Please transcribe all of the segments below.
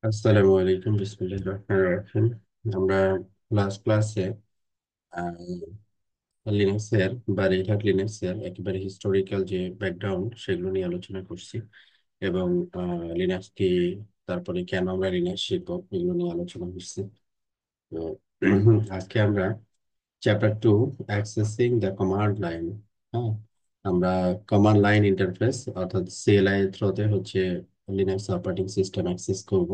আসসালামু আলাইকুম, বিসমিল্লাহির রহমানির রহিম। আমরা লাস্ট ক্লাসে লিনাক্সের বা রেড হ্যাট লিনাক্সের একেবারে হিস্টোরিক্যাল যে ব্যাকগ্রাউন্ড সেগুলো নিয়ে আলোচনা করছি এবং লিনাক্স কি, তারপরে কেন আমরা লিনাক্স শিখবো এগুলো নিয়ে আলোচনা করছি। তো আজকে আমরা chapter 2, accessing the command line. হ্যাঁ, আমরা কমান্ড লাইন ইন্টারফেস অর্থাৎ সিএলআই এর থ্রুতে হচ্ছে লিনাক্স অপারেটিং সিস্টেম অ্যাক্সেস করব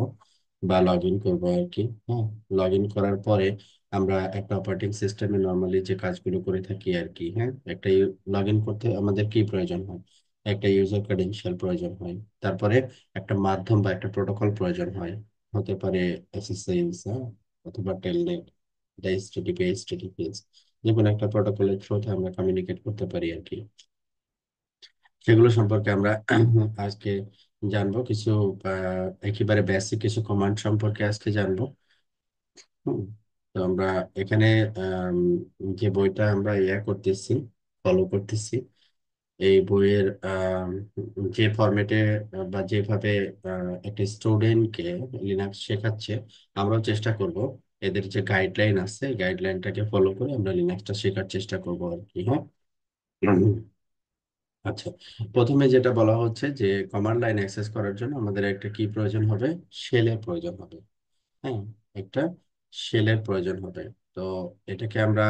বা লগ ইন করবো আর কি। হ্যাঁ, লগ ইন করার পরে আমরা একটা অপারেটিং সিস্টেমে নর্মালি যে কাজগুলো করে থাকি আর কি। হ্যাঁ, একটা লগ ইন করতে আমাদের কি প্রয়োজন হয়? একটা ইউজার ক্রেডেনশিয়াল প্রয়োজন হয়। তারপরে একটা মাধ্যম বা একটা প্রোটোকল প্রয়োজন হয়। হতে পারে এসএসএইচ, হ্যাঁ, অথবা টেলনেট, এইচটিটিপি, এইচটিটিপিএস, যে কোনো একটা প্রোটোকলের থ্রুতে আমরা কমিউনিকেট করতে পারি আর কি। সেগুলো সম্পর্কে আমরা আজকে জানবো কিছু। একেবারে বেসিক কিছু কমান্ড সম্পর্কে আজকে জানবো। হুম, তো আমরা এখানে আম, যে বইটা আমরা করতেছি, ফলো করতেছি, এই বইয়ের যে ফরম্যাটে বা যেভাবে একটা স্টুডেন্টকে লিনাক্স শেখাচ্ছে, আমরাও চেষ্টা করব এদের যে গাইডলাইন আছে গাইডলাইনটাকে ফলো করে আমরা লিনাক্সটা শেখার চেষ্টা করব আর কি। হ্যাঁ। আচ্ছা, প্রথমে যেটা বলা হচ্ছে যে কমান্ড লাইন অ্যাক্সেস করার জন্য আমাদের একটা কি প্রয়োজন হবে? শেলের প্রয়োজন হবে। হ্যাঁ, একটা শেলের প্রয়োজন হবে। তো এটাকে আমরা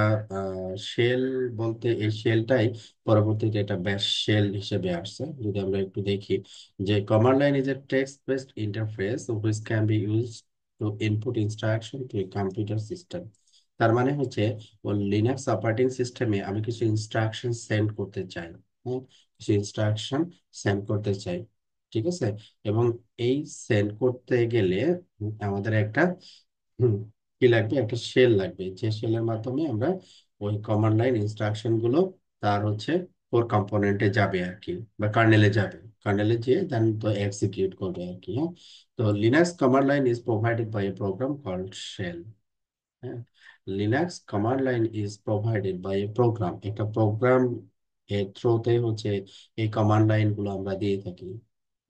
শেল বলতে, এই শেলটাই পরবর্তীতে এটা ব্যাশ শেল হিসেবে আসছে। যদি আমরা একটু দেখি যে command line is a text based interface which can be use to input instruction to a computer system. তার মানে হচ্ছে ও লিনাক্স অপারেটিং সিস্টেমে আমি কিছু ইনস্ট্রাকশন সেন্ড করতে চাই। হ্যাঁ, কিছু ইনস্ট্রাকশন সেন্ড করতে চাই। ঠিক আছে। এবং এই সেন্ড করতে গেলে আমাদের একটা হুম কি লাগবে? একটা শেল লাগবে, যে শেলের মাধ্যমে আমরা ওই কমান্ড লাইন ইনস্ট্রাকশন গুলো তার হচ্ছে ওর কম্পোনেন্টে যাবে আর কি, বা কার্নেলে যাবে। কার্নেলে যেয়ে দেন তো এক্সিকিউট করবে আর কি। হ্যাঁ, তো Linux command line is provided by a program called shell. হ্যাঁ, Linux command line is provided by a program, একটা প্রোগ্রাম এর থ্রুতে হচ্ছে এই কমান্ড লাইন গুলো আমরা দিয়ে থাকি।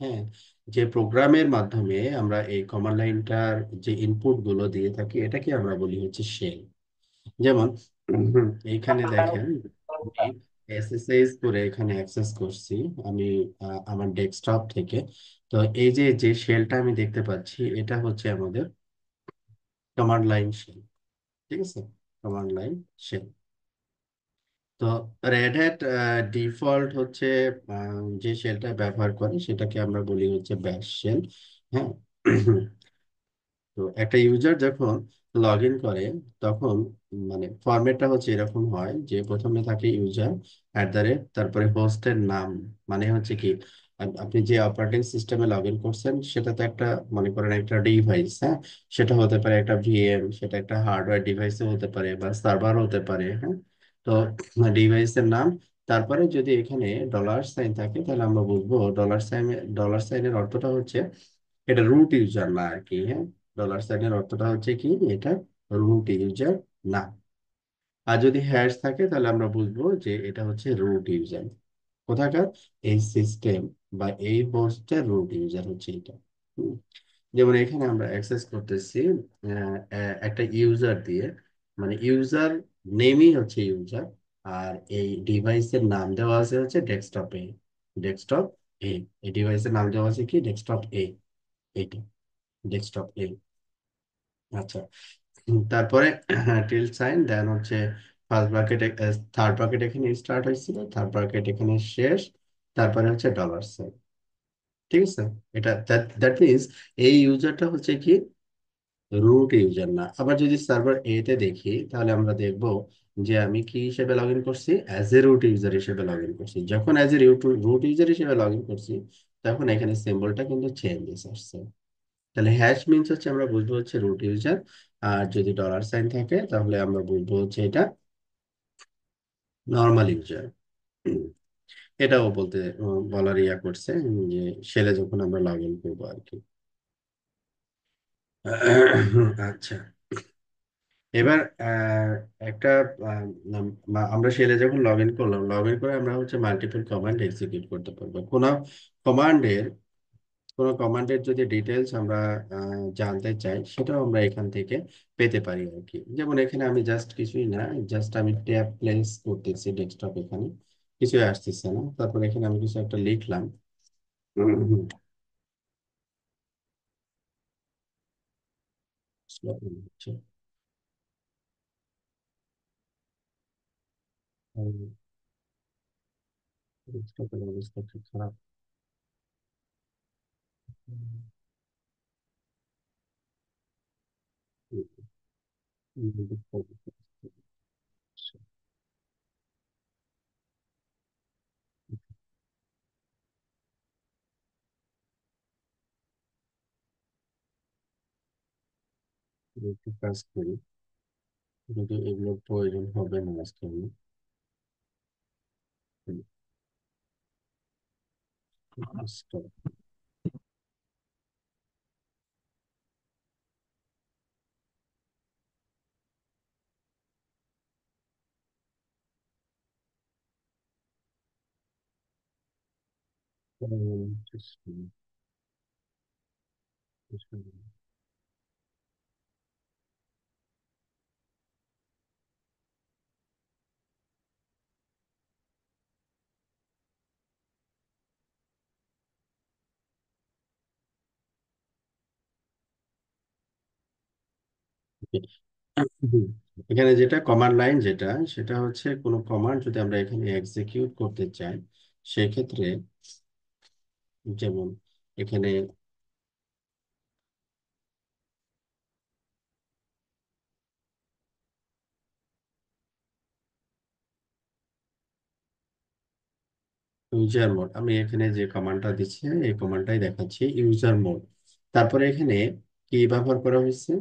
হ্যাঁ, যে প্রোগ্রামের মাধ্যমে আমরা এই কমান্ড লাইনটার যে ইনপুট গুলো দিয়ে থাকি এটাকে আমরা বলি হচ্ছে শেল। যেমন এইখানে দেখেন, আমি এসএসএইচ করে এখানে অ্যাক্সেস করছি আমি আমার ডেস্কটপ থেকে। তো এই যে যে শেলটা আমি দেখতে পাচ্ছি এটা হচ্ছে আমাদের কমান্ড লাইন শেল। ঠিক আছে, কমান্ড লাইন শেল। তো রেড হ্যাট ডিফল্ট হচ্ছে যে শেলটা ব্যবহার করে সেটাকে আমরা বলি হচ্ছে ব্যাশ শেল। হ্যাঁ। তো একটা ইউজার যখন লগ ইন করে তখন মানে ফরম্যাটটা হচ্ছে এরকম হয় যে প্রথমে থাকে ইউজার @, তারপরে হোস্টের নাম। মানে হচ্ছে কি, আপনি যে অপারেটিং সিস্টেমে লগ ইন করছেন সেটা তো একটা, মনে করেন একটা ডিভাইস। হ্যাঁ, সেটা হতে পারে একটা ভিএম, সেটা একটা হার্ডওয়্যার ডিভাইসও হতে পারে বা সার্ভার হতে পারে। হ্যাঁ, তো ডিভাইসের নাম, তারপরে যদি এখানে $সাইন থাকে তাহলে আমরা বুঝবো ডলার সাইনের অর্থটা হচ্ছে এটা রুট ইউজার না আর কি। হ্যাঁ, $সাইনের অর্থটা হচ্ছে কি, এটা রুট ইউজার না। আর যদি হ্যাশ থাকে তাহলে আমরা বুঝবো যে এটা হচ্ছে রুট ইউজার। কোথাকার? এই সিস্টেম বা এই হোস্টের রুট ইউজার হচ্ছে এটা। হুম, যেমন এখানে আমরা অ্যাক্সেস করতেছি একটা ইউজার দিয়ে, মানে ইউজার নেমই হচ্ছে ইউজার। আর এই ডিভাইসের নাম দেওয়া আছে হচ্ছে ডেস্কটপ এ। ডেস্কটপ এ, এই ডিভাইসের নাম দেওয়া আছে কি, ডেস্কটপ এ। এইটা ডেস্কটপ এ। আচ্ছা, তারপরে টিল সাইন, দেন হচ্ছে ফার্স্ট ব্র্যাকেট, থার্ড ব্র্যাকেট এখানে স্টার্ট হয়েছিল, থার্ড ব্র্যাকেট এখানে শেষ, তারপরে হচ্ছে $সাইন। ঠিক আছে, এটা দ্যাট মিনস এই ইউজারটা হচ্ছে কি, রুট ইউজার না। আবার যদি সার্ভার এ তে দেখি তাহলে আমরা দেখব যে আমি কি হিসেবে লগ ইন করছি, অ্যাজ এ রুট ইউজার হিসেবে লগ ইন করছি। যখন অ্যাজ এ রুট ইউজার হিসেবে লগ ইন করছি তখন এখানে সিম্বলটা কিন্তু চেঞ্জেস আসছে। তাহলে হ্যাশ মিনস হচ্ছে আমরা বুঝবো হচ্ছে রুট ইউজার। আর যদি $সাইন থাকে তাহলে আমরা বুঝবো হচ্ছে এটা নর্মাল ইউজার। এটাও বলতে বলার করছে যে শেলে যখন আমরা লগ ইন করবো আর কি। আচ্ছা, এবার একটা আমরা শেলে যখন লগ ইন করলাম, লগ ইন করে আমরা হচ্ছে মাল্টিপল কমান্ড এক্সিকিউট করতে পারবো। কোনো কমান্ডের কোনো কমান্ডের যদি ডিটেলস আমরা জানতে চাই, সেটাও আমরা এখান থেকে পেতে পারি আর কি। যেমন এখানে আমি জাস্ট কিছুই না, জাস্ট আমি ট্যাব প্লেস করতেছি ডেস্কটপ, এখানে কিছুই আসতেছে না। তারপর এখানে আমি কিছু একটা লিখলাম। হুম, slow হচ্ছে। ডেস্কটপের অবস্থা খুব খারাপ। একটু কাজ করি, কিন্তু এগুলোর প্রয়োজন হবে না আজকে আমি। Stop. Just, হুম। এখানে যেটা কমান্ড লাইন, যেটা সেটা হচ্ছে কোনো কমান্ড যদি আমরা এখানে এক্সিকিউট করতে চাই, সেক্ষেত্রে যেমন এখানে ইউজার মোড, আমি এখানে যে কমান্ডটা দিচ্ছি এই কমান্ডটাই দেখাচ্ছি, ইউজার মোড। তারপরে এখানে কি ব্যবহার করা হয়েছে?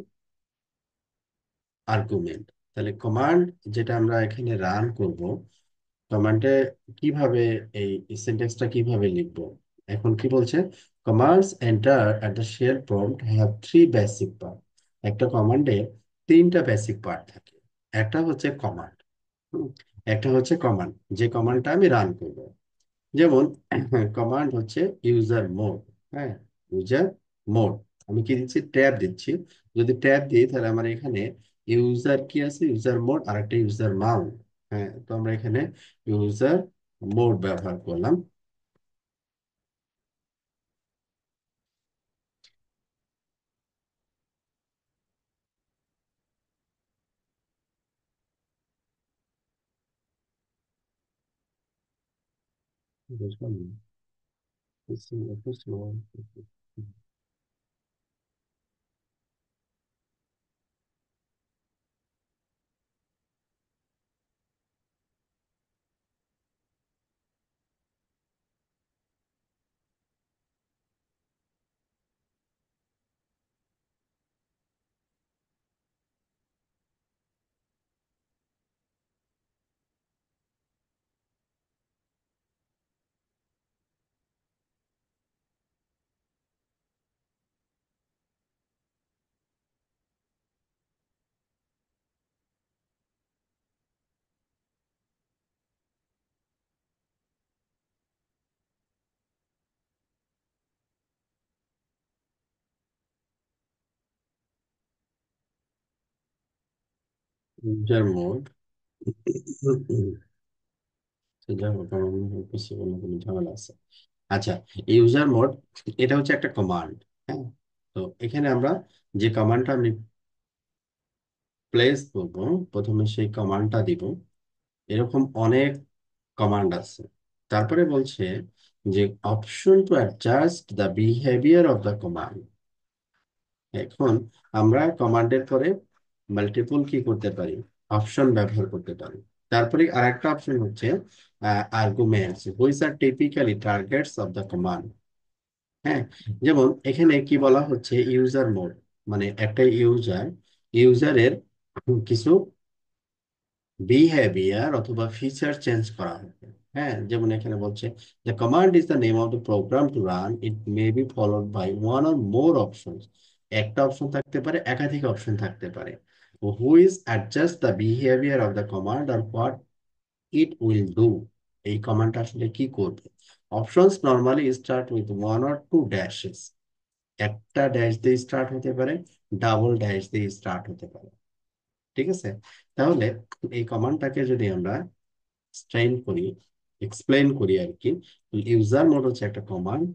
আর্গুমেন্ট। তাহলে কমান্ড যেটা আমরা এখানে রান করব, কমান্ডে কিভাবে এই সিনট্যাক্সটা কিভাবে লিখব? এখন কি বলছে? Commands enter at the shell prompt have three basic part. একটা কমান্ডে তিনটা বেসিক পার্ট থাকে। একটা হচ্ছে কমান্ড, একটা হচ্ছে কমান্ড যে কমান্ডটা আমি রান করব। যেমন কমান্ড হচ্ছে ইউজার মোড। হ্যাঁ, ইউজার মোড। আমি কি দিচ্ছি? ট্যাব দিচ্ছি। যদি ট্যাব দিই তাহলে আমার এখানে ইউজার কি আছে? ইউজার মোড আর একটা ইউজার মাউন্ট। হ্যাঁ, তো আমরা এখানে ইউজার মোড ব্যবহার করলাম। বুঝলাম না। User mode. যাই হোক, আমার মনে হয় PC কোনো কোনো ঝামেলা আছে। আচ্ছা, ইউজার মোড এটা হচ্ছে একটা কমান্ড। হ্যাঁ, তো এখানে আমরা যে কমান্ডটা আমি প্লেস করব, প্রথমে সেই কমান্ডটা দিব। এরকম অনেক কমান্ড আছে। তারপরে বলছে যে option to adjust the behaviour of the command. এখন আমরা কমান্ডের পরে মাল্টিপল কি করতে পারি? অপশন ব্যবহার করতে পারি। তারপরে আরেকটা অপশন হচ্ছে arguments which are typically targets of the command. হ্যাঁ, যেমন এখানে কি বলা হচ্ছে? ইউজার মোড মানে একটা ইউজারের কিছু বিহেভিয়ার অথবা ফিচার চেঞ্জ করা হবে। হ্যাঁ, যেমন এখানে বলছে the command is the name of the program to run, it may be followed by one or more options। একটা অপশন থাকতে পারে, একাধিক অপশন থাকতে পারে। who is adjust the behavior of the command or what it will do। এই কমান্ডটা আসলে কি করবে? Options normally start with one or two dashes. একটা ড্যাশ দিয়ে স্টার্ট হতে পারে, ডাবল ড্যাশ দিয়ে স্টার্ট হতে পারে। ঠিক আছে? তাহলে এই কমান্ডটাকে যদি আমরা এক্সপ্লেইন করি, এক্সপ্লেইন করি আর কি, ইউজার মোড হচ্ছে একটা কমান্ড।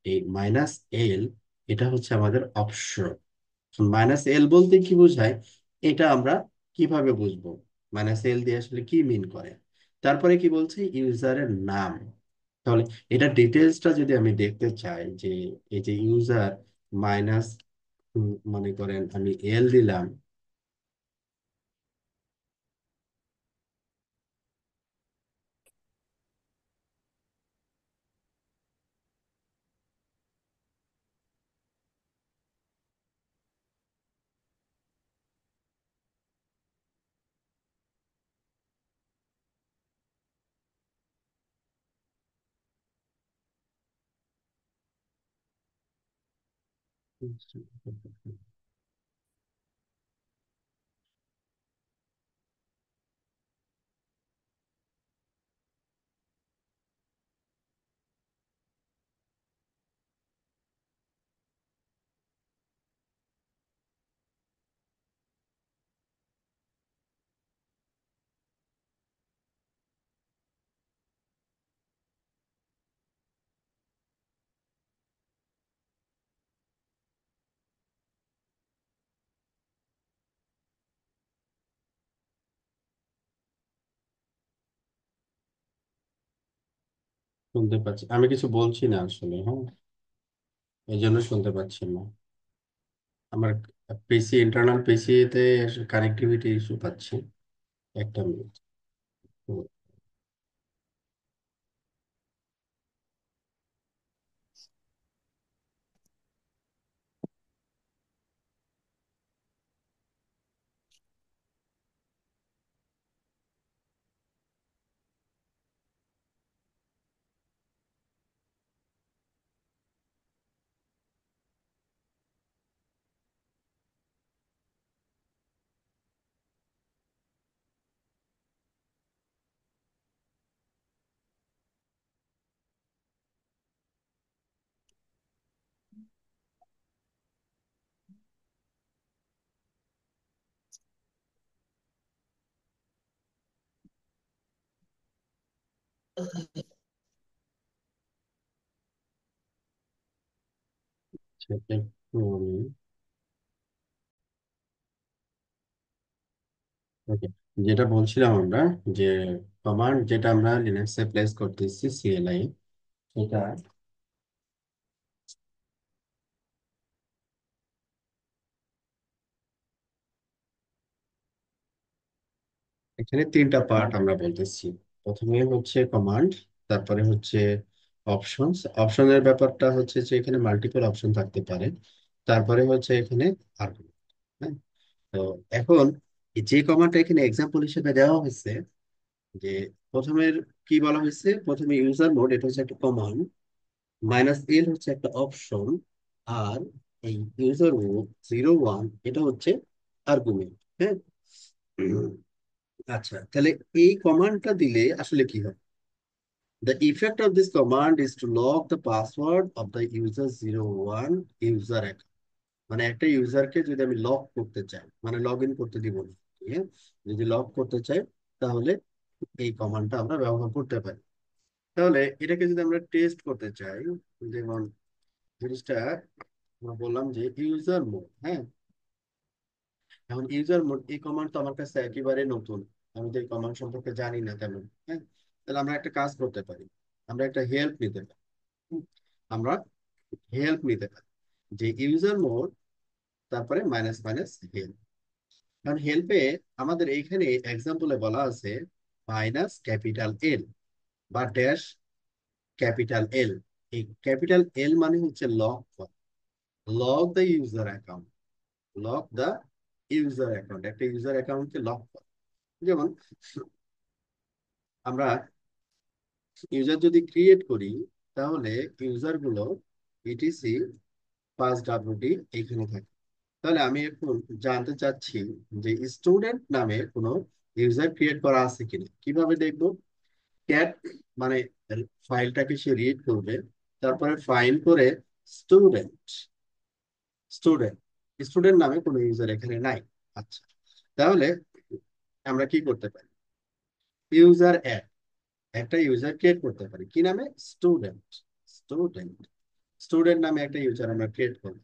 এই মাইনাস এল, এটা হচ্ছে আমাদের অপশন। মাইনাস এল বলতে কি বোঝায়, এটা আমরা কিভাবে বুঝবো, মাইনাস এল দিয়ে আসলে কি মিন করে। তারপরে কি বলছে, ইউজারের নাম। তাহলে এটা ডিটেলসটা যদি আমি দেখতে চাই, যে এই যে ইউজার মাইনাস, মনে করেন আমি এল দিলাম। শুনতে পাচ্ছি, আমি কিছু বলছি না আসলে, হ্যাঁ, এই জন্য শুনতে পাচ্ছি না। আমার পিসি, ইন্টারনাল পিসি তে কানেক্টিভিটি ইস্যু পাচ্ছি। একটা মিনিট। সেটা একটু আমি, ওকে, যেটা বলছিলাম আমরা, যে কমান্ড যেটা আমরা লিনাক্সে প্লেস করতেছি, সিএলআই, এটা এখানে তিনটা পার্ট আমরা বলতেছি। প্রথমে হচ্ছে কমান্ড, তারপরে হচ্ছে অপশনস। অপশনের ব্যাপারটা হচ্ছে যে এখানে মাল্টিপল অপশন থাকতে পারে। তারপরে হচ্ছে এখানে আর্গুমেন্ট। হ্যাঁ, তো এখন এই যে কমান্ডটা এখানে এক্সাম্পল হিসেবে দেওয়া হয়েছে, যে প্রথমের কি বলা হয়েছে, প্রথমে ইউজার মোড, এটা হচ্ছে একটা কমান্ড, মাইনাস এল হচ্ছে একটা অপশন, আর এই ইউজার মোড 01 এটা হচ্ছে আর্গুমেন্ট। হ্যাঁ, আচ্ছা, তাহলে এই কমান্ডটা দিলে আসলে কি হবে? The effect of this command is to lock the password of the user 01 user account. মানে একটা ইউজারকে যদি আমি লক করতে চাই, মানে লগ ইন করতে দিব না, হ্যাঁ, যদি লক করতে চাই, তাহলে এই কমান্ডটা আমরা ব্যবহার করতে পারি। তাহলে এটাকে যদি আমরা টেস্ট করতে চাই, যেমন জিনিসটা আমরা বললাম যে ইউজার মোড, হ্যাঁ, এখন ইউজার মোড এই কমান্ড তো আমার কাছে একেবারে নতুন, আমি তো এই কমান্ড সম্পর্কে জানি না তেমন। হ্যাঁ, তাহলে আমরা একটা কাজ করতে পারি, আমরা একটা হেল্প নিতে পারি। হুম, আমরা হেল্প নিতে পারি, যে ইউজার মোড, তারপরে মাইনাস মাইনাস হেল্প। কারণ হেল্পে আমাদের এইখানে এক্সাম্পলে বলা আছে মাইনাস ক্যাপিটাল এল বা ড্যাশ ক্যাপিটাল এল। এই ক্যাপিটাল এল মানে হচ্ছে lock, lock the user account, lock the user account, একটা ইউজার অ্যাকাউন্টকে লক করা। যেমন আমরা ইউজার যদি ক্রিয়েট করি, তাহলে ইউজার গুলো ইটিসি পাস ডাব্লিউডি এখানে থাকে। তাহলে আমি এখন জানতে চাচ্ছি যে স্টুডেন্ট নামে কোনো ইউজার ক্রিয়েট করা আছে কিনা, কিভাবে দেখবো? ক্যাট, মানে ফাইলটাকে সে রিড করবে, তারপরে ফাইন করে স্টুডেন্ট, স্টুডেন্ট স্টুডেন্ট নামে কোনো ইউজার এখানে নাই। আচ্ছা, তাহলে আমরা কি করতে পারি? ইউজার অ্যাড, একটা ইউজার ক্রিয়েট করতে পারি কি নামে? স্টুডেন্ট। স্টুডেন্ট স্টুডেন্ট নামে একটা ইউজার আমরা ক্রিয়েট করব,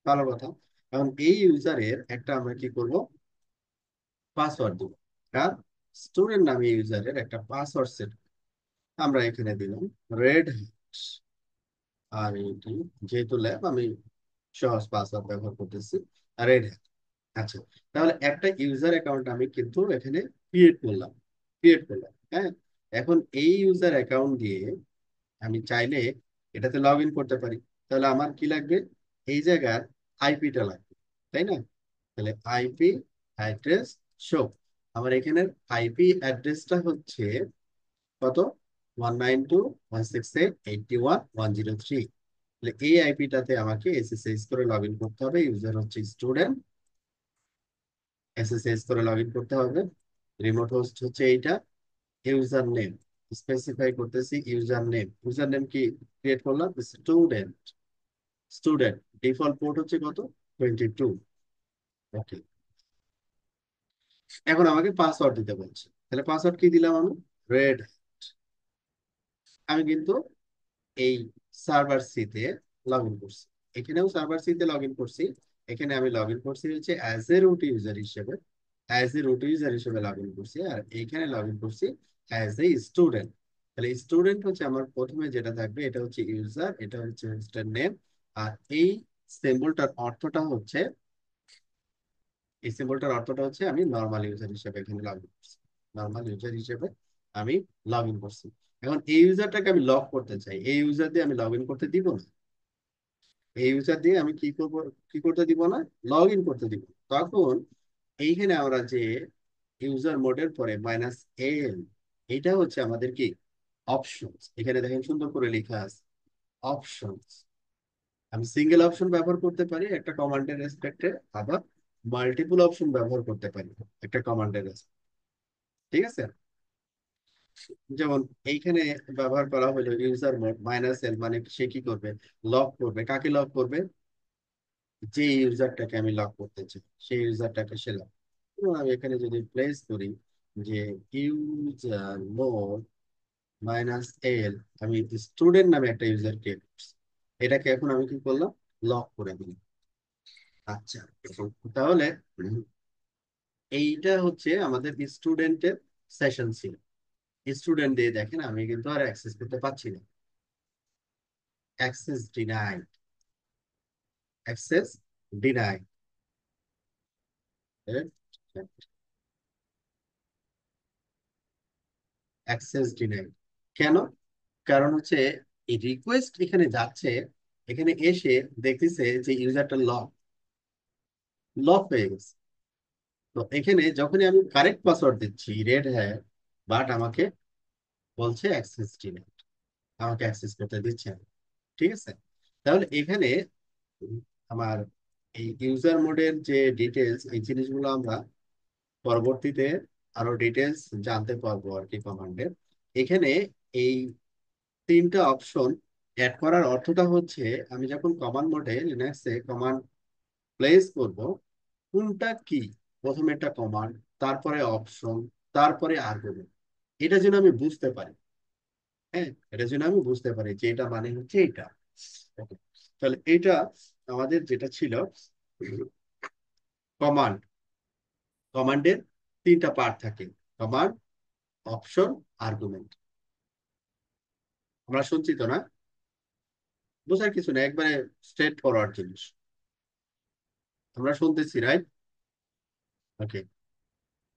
ভালো কথা। এখন এই ইউজারের একটা আমরা কি করব? পাসওয়ার্ড দিব। আর স্টুডেন্ট নামে ইউজারের একটা পাসওয়ার্ড সেট আমরা এখানে দিলাম রেড হ্যাট। আর এটি যেহেতু ল্যাব, আমি সহজ পাসওয়ার্ড ব্যবহার করতেছি রেড হ্যাট। আচ্ছা, তাহলে একটা ইউজার অ্যাকাউন্ট আমি কিন্তু এখানে ক্রিয়েট করলাম। হ্যাঁ, এখন এই ইউজার অ্যাকাউন্ট দিয়ে আমি চাইলে এটাতে লগ ইন করতে পারি। তাহলে আমার কি লাগবে? এই জায়গার আইপিটা লাগবে, তাই না? তাহলে আইপি অ্যাড্রেস শো, আমার এখানের আইপি অ্যাড্রেসটা হচ্ছে কত? 192.168.81.103। তাহলে এই আইপিটাতে আমাকে এসএসএস করে লগ ইন করতে হবে। ইউজার হচ্ছে স্টুডেন্ট, এসএসএস করে লগ ইন করতে হবে। রিমোট হোস্ট হচ্ছে এইটা। ইউজার নেম স্পেসিফাই করতেছি, ইউজার নেম কি ক্রিয়েট করলাম? স্টুডেন্ট। স্টুডেন্ট ডিফল্ট পোর্ট হচ্ছে কত? 22। ওকে, এখন আমাকে পাসওয়ার্ড দিতে বলছে। তাহলে পাসওয়ার্ড কি দিলাম আমি? রেড। আমি কিন্তু এই সার্ভার সি তে লগ ইন করছি, এখানেও সার্ভার সি তে লগ ইন করছি। এখানে আমি লগ ইন করছি হচ্ছে অ্যাজ এ রুট ইউজার হিসেবে, লগ ইন করছি। আর এইখানে লগ ইন করছি অ্যাজ এ স্টুডেন্ট। তাহলে স্টুডেন্ট হচ্ছে আমার প্রথমে যেটা থাকবে, এটা হচ্ছে ইউজার, এটা হচ্ছে হোস্টের নেম। আর এই সিম্বলটার অর্থটা হচ্ছে আমি নর্মাল ইউজার হিসেবে এখানে লগ ইন করছি। নর্মাল ইউজার হিসেবে আমি লগ ইন করছি। এখন এই ইউজারটাকে আমি লক করতে চাই, এই ইউজার দিয়ে আমি লগ ইন করতে দিব না। এই ইউজার দিয়ে আমি কি করব? কি করতে দিব না? লগ ইন করতে দিব। তখন এইখানে আমরা যে ইউজার মোডের পরে -l, এটা হচ্ছে আমাদের কি অপশনস। এখানে দেখেন সুন্দর করে লেখা আছে অপশনস। আমি সিঙ্গেল অপশন ব্যবহার করতে পারি একটা কমান্ডের রেসপেক্টে, আবার মাল্টিপল অপশন ব্যবহার করতে পারি একটা কমান্ডের রেসপেক্টে। ঠিক আছে? যেমন এইখানে ব্যবহার করা হলো ইউজার মোড -l, মানে সে কি করবে? লক করবে। কাকে লক করবে? যে ইউজারটাকে আমি লক করতে চাই সেই ইউজারটাকে সে লক। আমি এখানে যদি প্লেস করি যে ইউজার মোড -l, আমি স্টুডেন্ট নামে একটা ইউজার ক্রিয়েট করছি, এটাকে এখন আমি কি করলাম? লক করে দিলাম। আচ্ছা, তাহলে এইটা হচ্ছে আমাদের স্টুডেন্টের সেশন ছিল। স্টুডেন্ট দিয়ে দেখেন আমি কিন্তু আর অ্যাক্সেস করতে পারছি না। Access denied, access denied, access denied. কেন? কারণ হচ্ছে এই রিকোয়েস্ট এখানে যাচ্ছে, এখানে এসে দেখতেছে যে ইউজারটা লক লক হয়ে গেছে। তো এখানে যখনই আমি কারেক্ট পাসওয়ার্ড দিচ্ছি রেড হ্যাট, বাট আমাকে বলছে অ্যাক্সেস ডিনাইড, আমাকে অ্যাক্সেস করতে দিচ্ছে না। ঠিক আছে? তাহলে এখানে আমার এই ইউজার মোডের যে ডিটেলস, এই জিনিসগুলো আমরা পরবর্তীতে আরো ডিটেলস জানতে পারবো আর কি কমান্ডের। এখানে এই তিনটা অপশন অ্যাড করার অর্থটা হচ্ছে আমি যখন কমান্ড মোডে লিনাক্সে কমান্ড প্লেস করব, কোনটা কি, প্রথমে একটা কমান্ড, তারপরে অপশন, তারপরে আর্গুমেন্ট, এটা যেন আমি বুঝতে পারি। হ্যাঁ, এটা যেন আমি বুঝতে পারি যে এটা মানে হচ্ছে এটা। Okay, তাহলে এটা আমাদের যেটা ছিল কমান্ড। কমান্ডের তিনটা পার্ট থাকে: কমান্ড, অপশন, আর্গুমেন্ট। আমরা শুনছি তো না? বোঝার কিছু না, একবারে স্ট্রেট ফরওয়ার্ড জিনিস। আমরা শুনতেছি, রাইট? ওকে,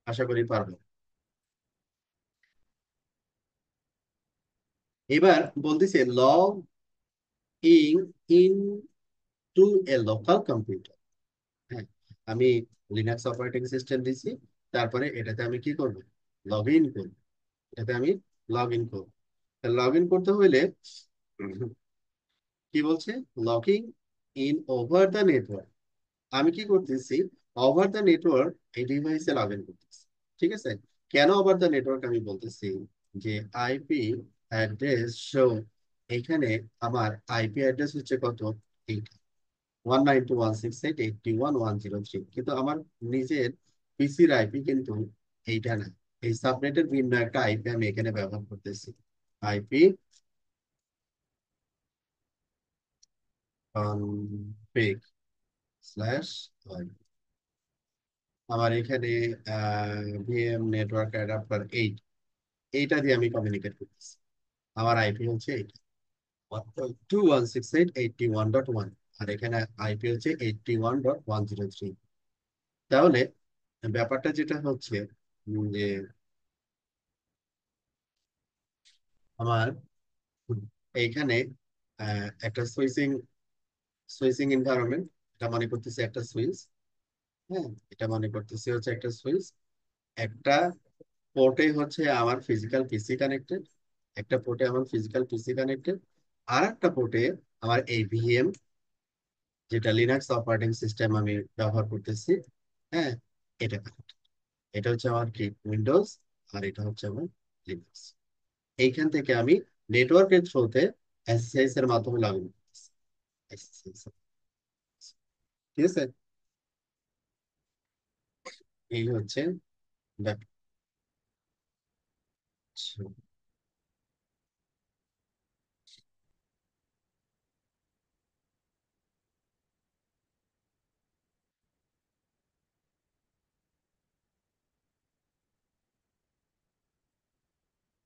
আশা করি পারবো। এবার বলতেছে log in in to a local computer. হ্যাঁ, আমি লিনাক্স অপারেটিং সিস্টেম দিছি, তারপরে এটাতে আমি কি করব? লগ ইন করব। এটাতে আমি লগ ইন করব। লগ ইন করতে হইলে কি বলছে? Logging in over the network. আমি কি করতেছি? ওভার দ্য নেটওয়ার্ক এই ডিভাইসে লগ ইন করতেছি। ঠিক আছে? কেন ওভার দ্য নেটওয়ার্ক আমি বলতেছি? যে আইপি অ্যাড্রেস শো, এখানে আমার আইপি অ্যাড্রেস হচ্ছে কত, 192.168.81.103, কিন্তু আমার নিজের পিসির আইপি কিন্তু এইটা না। এই সাবনেটের ভিন্ন একটা আইপি আমি এখানে ব্যবহার করতেছি, আইপি কনফিগ স্ল্যাশ, আমার এখানে ভিএম নেটওয়ার্ক অ্যাডাপ্টার এইট, এইটা দিয়ে আমি কমিউনিকেট করতেছি। আমার আইপি হচ্ছে এইটা, 192.168.81.1, আর এখানে আইপি হচ্ছে 81.103। তাহলে ব্যাপারটা যেটা হচ্ছে যে আমার এইখানে একটা সুইচিং সুইচিং এনভায়রনমেন্ট, এটা মনে করতেছি একটা সুইচ। হ্যাঁ, এটা মনে করতেছি হচ্ছে একটা সুইচ। একটা পোর্টে হচ্ছে আমার ফিজিক্যাল পিসি কানেক্টেড, একটা পোর্টে আমার ফিজিক্যাল পিসি কানেক্টেড, আর একটা পোর্টে আমার এই ভিএম, যেটা লিনাক্স অপারেটিং সিস্টেম আমি ব্যবহার করতেছি। হ্যাঁ, এটা connected। এটা হচ্ছে আমার কি উইন্ডোজ, আর এটা হচ্ছে আমার লিনাক্স। এইখান থেকে আমি নেটওয়ার্কের থ্রুতে এসএসএস এর মাধ্যমে লগ ইন করতেছি। SSH, ঠিক আছে, এই হচ্ছে ব্যাপার।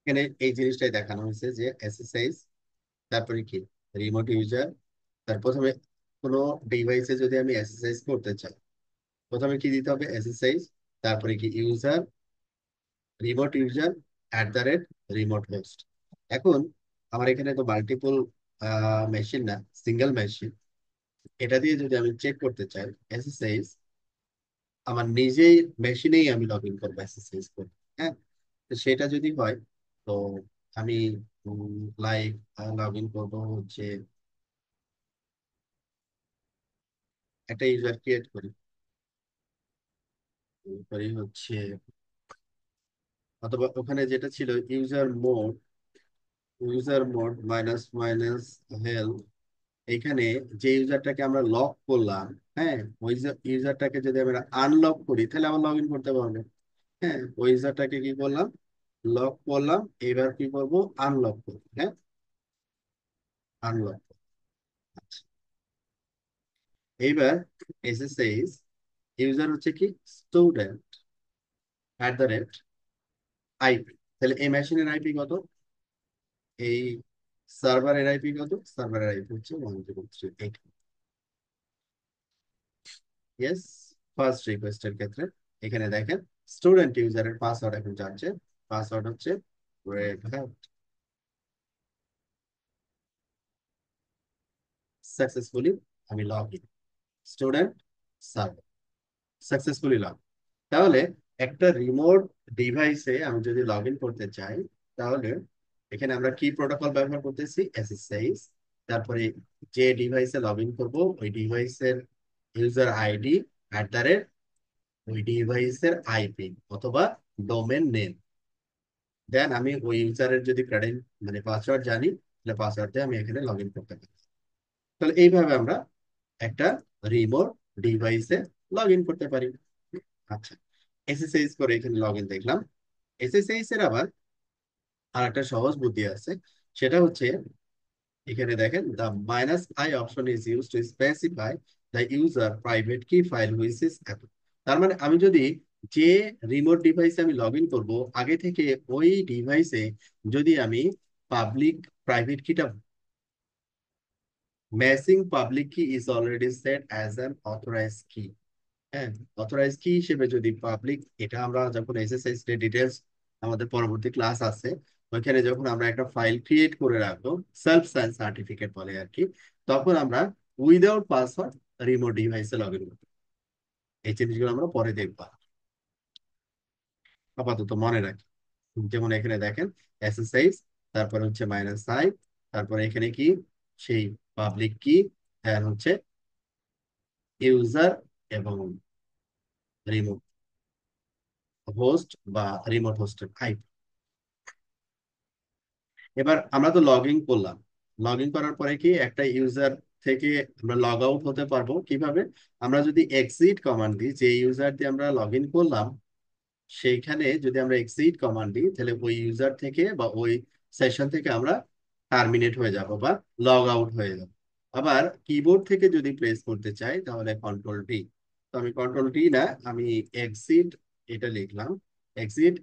এখানে এই জিনিসটাই দেখানো হয়েছে যে এসএসএস, তারপরে কি রিমোট ইউজার। তার প্রথমে কোনো ডিভাইসে যদি আমি এসএসএস করতে চাই, প্রথমে কি দিতে হবে, এসএসএস, তারপরে কি user, remote user, @ remote host. এখন আমার এখানে তো মাল্টিপল মেশিন না, সিঙ্গেল মেশিন। এটা দিয়ে যদি আমি চেক করতে চাই এসএসএস, আমার নিজেই মেশিনেই আমি লগ ইন করবো এসএসএস করে। হ্যাঁ, তো সেটা যদি হয়, তো আমি লাইভ লগ ইন করবো হচ্ছে, একটা ইউজার ক্রিয়েট করি, করি হচ্ছে, অথবা ওখানে যেটা ছিল user mode minus minus health, এখানে যে ইউজারটাকে আমরা লক করলাম, হ্যাঁ, ওই ইউজারটাকে যদি আমরা আনলক করি তাহলে আবার লগ ইন করতে পারবো। হ্যাঁ, ওই ইউজারটাকে কি করলাম, লক করলাম, এবার কি করব, আনলক করব। হ্যাঁ, আনলক। আচ্ছা, এইবার এসএসএইচ ইউজার হচ্ছে কি স্টুডেন্ট @আইপি, তাহলে এই মেশিনের আইপি কত, এই সার্ভারের আইপি কত, সার্ভারের আইপি হচ্ছে 103.8। ইয়েস, ফার্স্ট রিকোয়েস্টের ক্ষেত্রে এখানে দেখেন স্টুডেন্ট ইউজারের পাসওয়ার্ড এখন যাচ্ছে, পাসওয়ার্ড হচ্ছে red hat, সাকসেসফুলি আমি log in, student server successfully log. তাহলে একটা রিমোট ডিভাইসে আমি যদি লগ ইন করতে চাই, তাহলে এখানে আমরা কি প্রোটোকল ব্যবহার করতেছি, এসএসএইচ, তারপরে যে ডিভাইসে লগ ইন করবো ওই ডিভাইসের ইউজার আইডি, @ ওই ডিভাইসের আইপি অথবা ডোমেন নেম, দেন আমি ওই ইউজারের যদি মানে পাসওয়ার্ড জানি, তাহলে পাসওয়ার্ড দিয়ে আমি এখানে লগ ইন করতে পারি। তাহলে এইভাবে আমরা একটা রিমোট ডিভাইসে লগ ইন করতে পারি। আচ্ছা, এসএসএইচ করে এখানে লগ ইন দেখলাম। এসএসএইচ এর আবার আর একটা সহজ বুদ্ধি আছে, সেটা হচ্ছে এখানে দেখেন the -i option is use to specify the user private কি ফাইল হুইচ ইজ অ্যাপ্ট। তার মানে আমি যদি যে রিমোট ডিভাইসে আমি লগ ইন করবো আগে থেকে ওই ডিভাইসে যদি আমি পাবলিক প্রাইভেট কিটা, matching public key is already set as an authorize key. হ্যাঁ, অথরাইজ কি হিসেবে যদি পাবলিক, এটা আমরা যখন এসএসএস এর ডিটেলস আমাদের পরবর্তী ক্লাস আছে, ওইখানে যখন আমরা একটা ফাইল ক্রিয়েট করে রাখবো, সেলফ সাইন সার্টিফিকেট বলে আর কি, তখন আমরা উইদাউট পাসওয়ার্ড রিমোট ডিভাইসে লগ ইন করবো। এই জিনিসগুলো আমরা পরে দেখবো, আপাতত মনে রাখি। যেমন এখানে দেখেন এসএসএইচ, তারপর হচ্ছে -i, তারপরে এখানে কি সেই পাবলিক কি, দেন হচ্ছে ইউজার এবং রিমোট হোস্ট বা রিমোট হোস্টের আইপি। এবার আমরা তো লগ ইন করলাম। লগ ইন করার পরে কি একটা ইউজার থেকে আমরা লগ আউট হতে পারবো কিভাবে? আমরা যদি এক্সিট কমান্ড দিই, যে ইউজার দিয়ে আমরা লগ ইন করলাম সেইখানে যদি আমরা এক্সিট কমান্ড দিই, তাহলে ওই ইউজার থেকে বা ওই সেশন থেকে আমরা টার্মিনেট হয়ে যাব বা লগ আউট হয়ে যাব। আবার কিবোর্ড থেকে যদি প্রেস করতে চাই তাহলে কন্ট্রোল ডি। তো আমি কন্ট্রোল ডি না, আমি এক্সিট এটা লিখলাম। এক্সিট,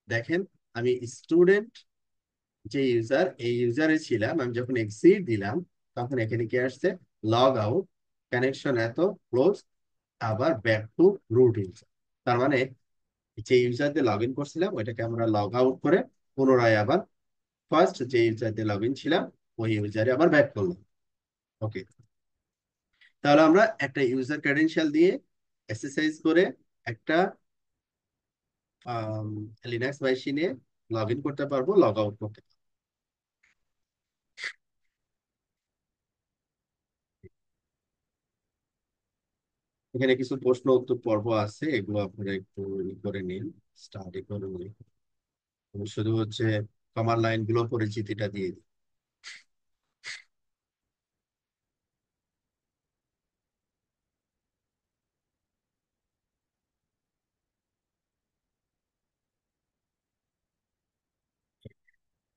দেখেন আমি স্টুডেন্ট যে ইউজার, এই ইউজারে ছিলাম, আমি যখন এক্সিট দিলাম তখন এখানে কি আসছে? লগ আউট, কানেকশন এত ক্লোজ, আবার ব্যাক টু রুট ইউজার। তার মানে যে ইউজার দিয়ে লগ ইন করছিলাম ওইটাকে আমরা লগ আউট করে পুনরায় আবার ফার্স্ট যে ইউজার দিয়ে লগ ইন ছিলাম ওই ইউজারে আবার ব্যাক করলাম। ওকে, তাহলে আমরা একটা ইউজার ক্রেডেনশিয়াল দিয়ে এক্সারসাইজ করে একটা লিনাক্স মেশিনে লগ ইন করতে পারবো, লগ আউট করতে পারবো। এখানে কিছু প্রশ্ন উত্তর পর্ব আছে, এগুলো আপনারা একটু করে নিন, স্টাডি করে নিন। আমি শুধু হচ্ছে কমান্ড লাইন গুলো পরিচিতিটা দিয়ে দিই।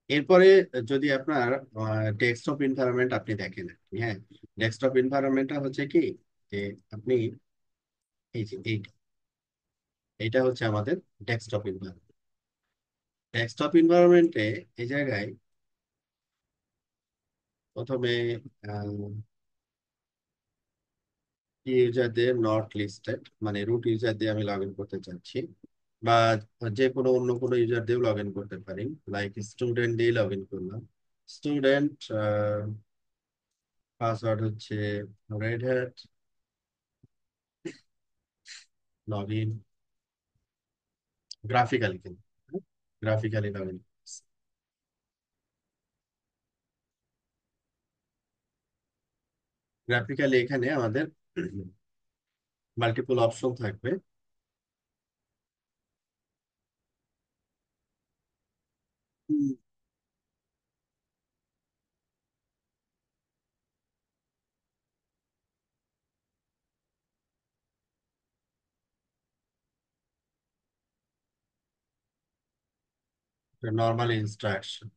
এরপরে যদি আপনার ডেস্কটপ এনভায়রনমেন্ট আপনি দেখেন, হ্যাঁ, ডেস্কটপ এনভায়রনমেন্টটা হচ্ছে কি, যে আপনি এই যে এইটা, এইটা হচ্ছে আমাদের ডেস্কটপ এনভায়রনমেন্ট। ডেস্কটপ এনভায়রনমেন্টে এই জায়গায় প্রথমে ইউজার দিয়ে নট লিস্টেড, মানে রুট ইউজার দিয়ে আমি লগ ইন করতে চাচ্ছি, বা যে কোনো অন্য কোনো ইউজার দিয়েও লগ ইন করতে পারি। লাইক স্টুডেন্ট দিয়ে লগ ইন করলাম। স্টুডেন্ট, পাসওয়ার্ড হচ্ছে Red Hat, log in graphically, কিন্তু গ্রাফিক্যালি লগ ইন। গ্রাফিক্যালি এখানে আমাদের মাল্টিপল অপশন থাকবে। Normal instruction.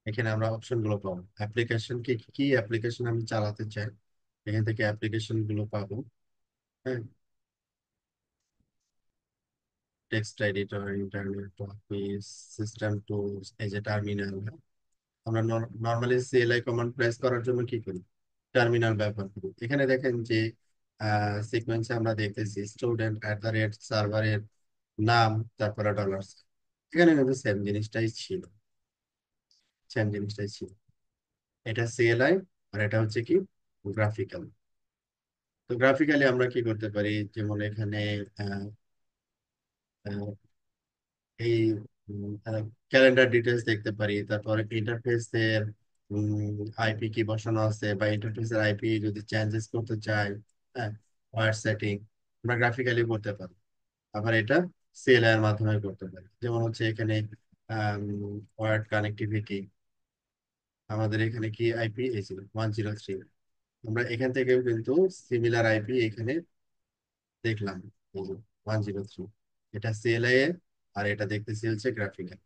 এখানে আমরা অপশন গুলো পাবো, অ্যাপ্লিকেশন কি কি অ্যাপ্লিকেশন আমি চালাতে চাই, এখান থেকে অ্যাপ্লিকেশন গুলো পাবো। হ্যাঁ, text editor, internet office, system tools, এই যে টার্মিনাল। আমরা নর্মালি সিএলআই কমান্ড প্রেস করার জন্য কি করি? টার্মিনাল ব্যবহার করি। এখানে দেখেন যে সিকোয়েন্সে আমরা দেখতেছি স্টুডেন্ট অ্যাট দ্য রেট সার্ভারের নাম, তারপরে ডলার। এখানে কিন্তু সেম জিনিসটাই ছিল, সেম জিনিসটাই ছিল। এটা সিএলআই, আর এটা হচ্ছে কি গ্রাফিক্যাল। তো গ্রাফিক্যালি আমরা কি করতে পারি, যেমন এখানে আহ, আহ, এই ক্যালেন্ডার ডিটেলস দেখতে পারি, তারপর ইন্টারফেসের আইপি কি বসানো আছে, বা ইন্টারফেসের আইপি যদি চেঞ্জেস করতে চাই, হ্যাঁ, ওয়ার সেটিং আমরা গ্রাফিক্যালি করতে পারি। আবার এটা সিএলআই এর মাধ্যমে করতে পারি, যেমন হচ্ছে এখানে ওয়ার্ড কানেক্টিভিটি, আমাদের এখানে কি আইপি এই ছিল 103, আমরা এখান থেকেও কিন্তু সিমিলার আইপি এখানে দেখলাম, 103। এটা সিএলআই এর, আর এটা দেখতেছি হচ্ছে গ্রাফিক্যাল।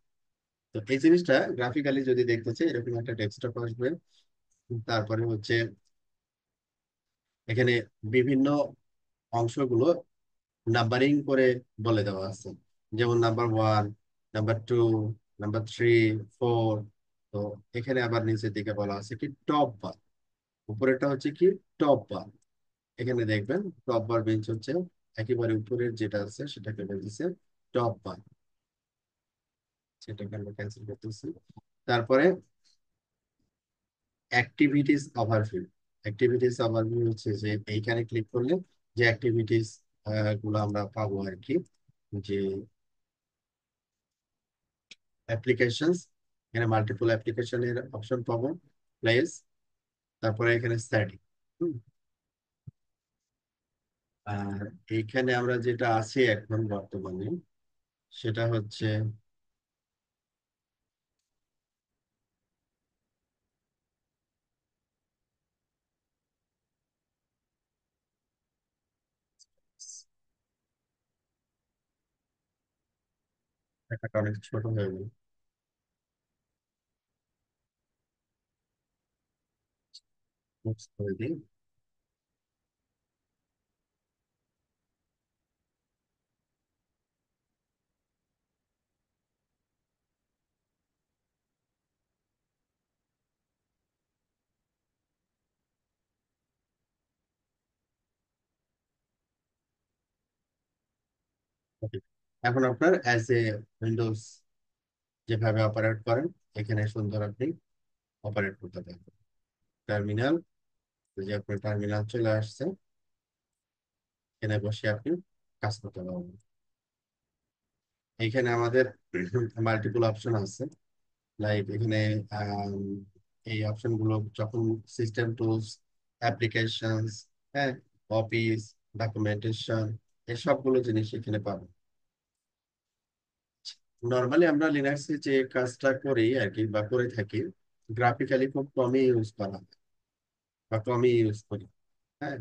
তো এই জিনিসটা গ্রাফিক্যালি যদি দেখতে চাই, এরকম একটা ডেস্কটপ আসবে। তারপরে হচ্ছে এখানে বিভিন্ন অংশগুলো নাম্বারিং করে বলে দেওয়া আছে, যেমন নাম্বার 1, নাম্বার 2, নাম্বার 3, 4। তো এখানে আবার নিচের দিকে বলা আছে কি টপ বার, উপরেরটা হচ্ছে কি টপ বার। এখানে দেখবেন টপ বার বেঞ্চ হচ্ছে একেবারে উপরের যেটা আছে সেটাকে বলতেছে টপ বার, সেটাকে আমরা ক্যান্সেল করতেছি। তারপরে অ্যাক্টিভিটিস ওভারভিউ। অ্যাক্টিভিটিস ওভারভিউ হচ্ছে যে এইখানে ক্লিক করলে যে অ্যাক্টিভিটিস গুলো আমরা পাবো আর কি, যে অ্যাপ্লিকেশনস, এখানে মাল্টিপল অ্যাপ্লিকেশনের অপশন পাবো, প্লেস, তারপরে এখানে সেটিং। আর এইখানে আমরা যেটা আছি এখন বর্তমানে সেটা হচ্ছে একটা অনেক ছোট হয়ে গেল, মুছে করে দিই। Okay. এখন আপনার অ্যাজ এ উইন্ডোজ যেভাবে অপারেট করেন এখানে সুন্দর আপনি অপারেট করতে পারবেন। টার্মিনাল, যে আপনার টার্মিনাল চলে আসছে, এখানে বসে আপনি কাজ করতে পারবেন। এখানে আমাদের মাল্টিপল অপশন আছে, লাইক এখানে আম, এই অপশন গুলো যখন সিস্টেম টুলস, অ্যাপ্লিকেশনস, হ্যাঁ, অফিস, ডকুমেন্টেশন, এই সবগুলো জিনিস এখানে পাবেন। নর্মালি আমরা লিনাক্সে যে কাজটা করি আর কি বা করে থাকি, গ্রাফিক্যালি খুব কমই ইউজ করা হয় বা কমই ইউজ করি। হ্যাঁ,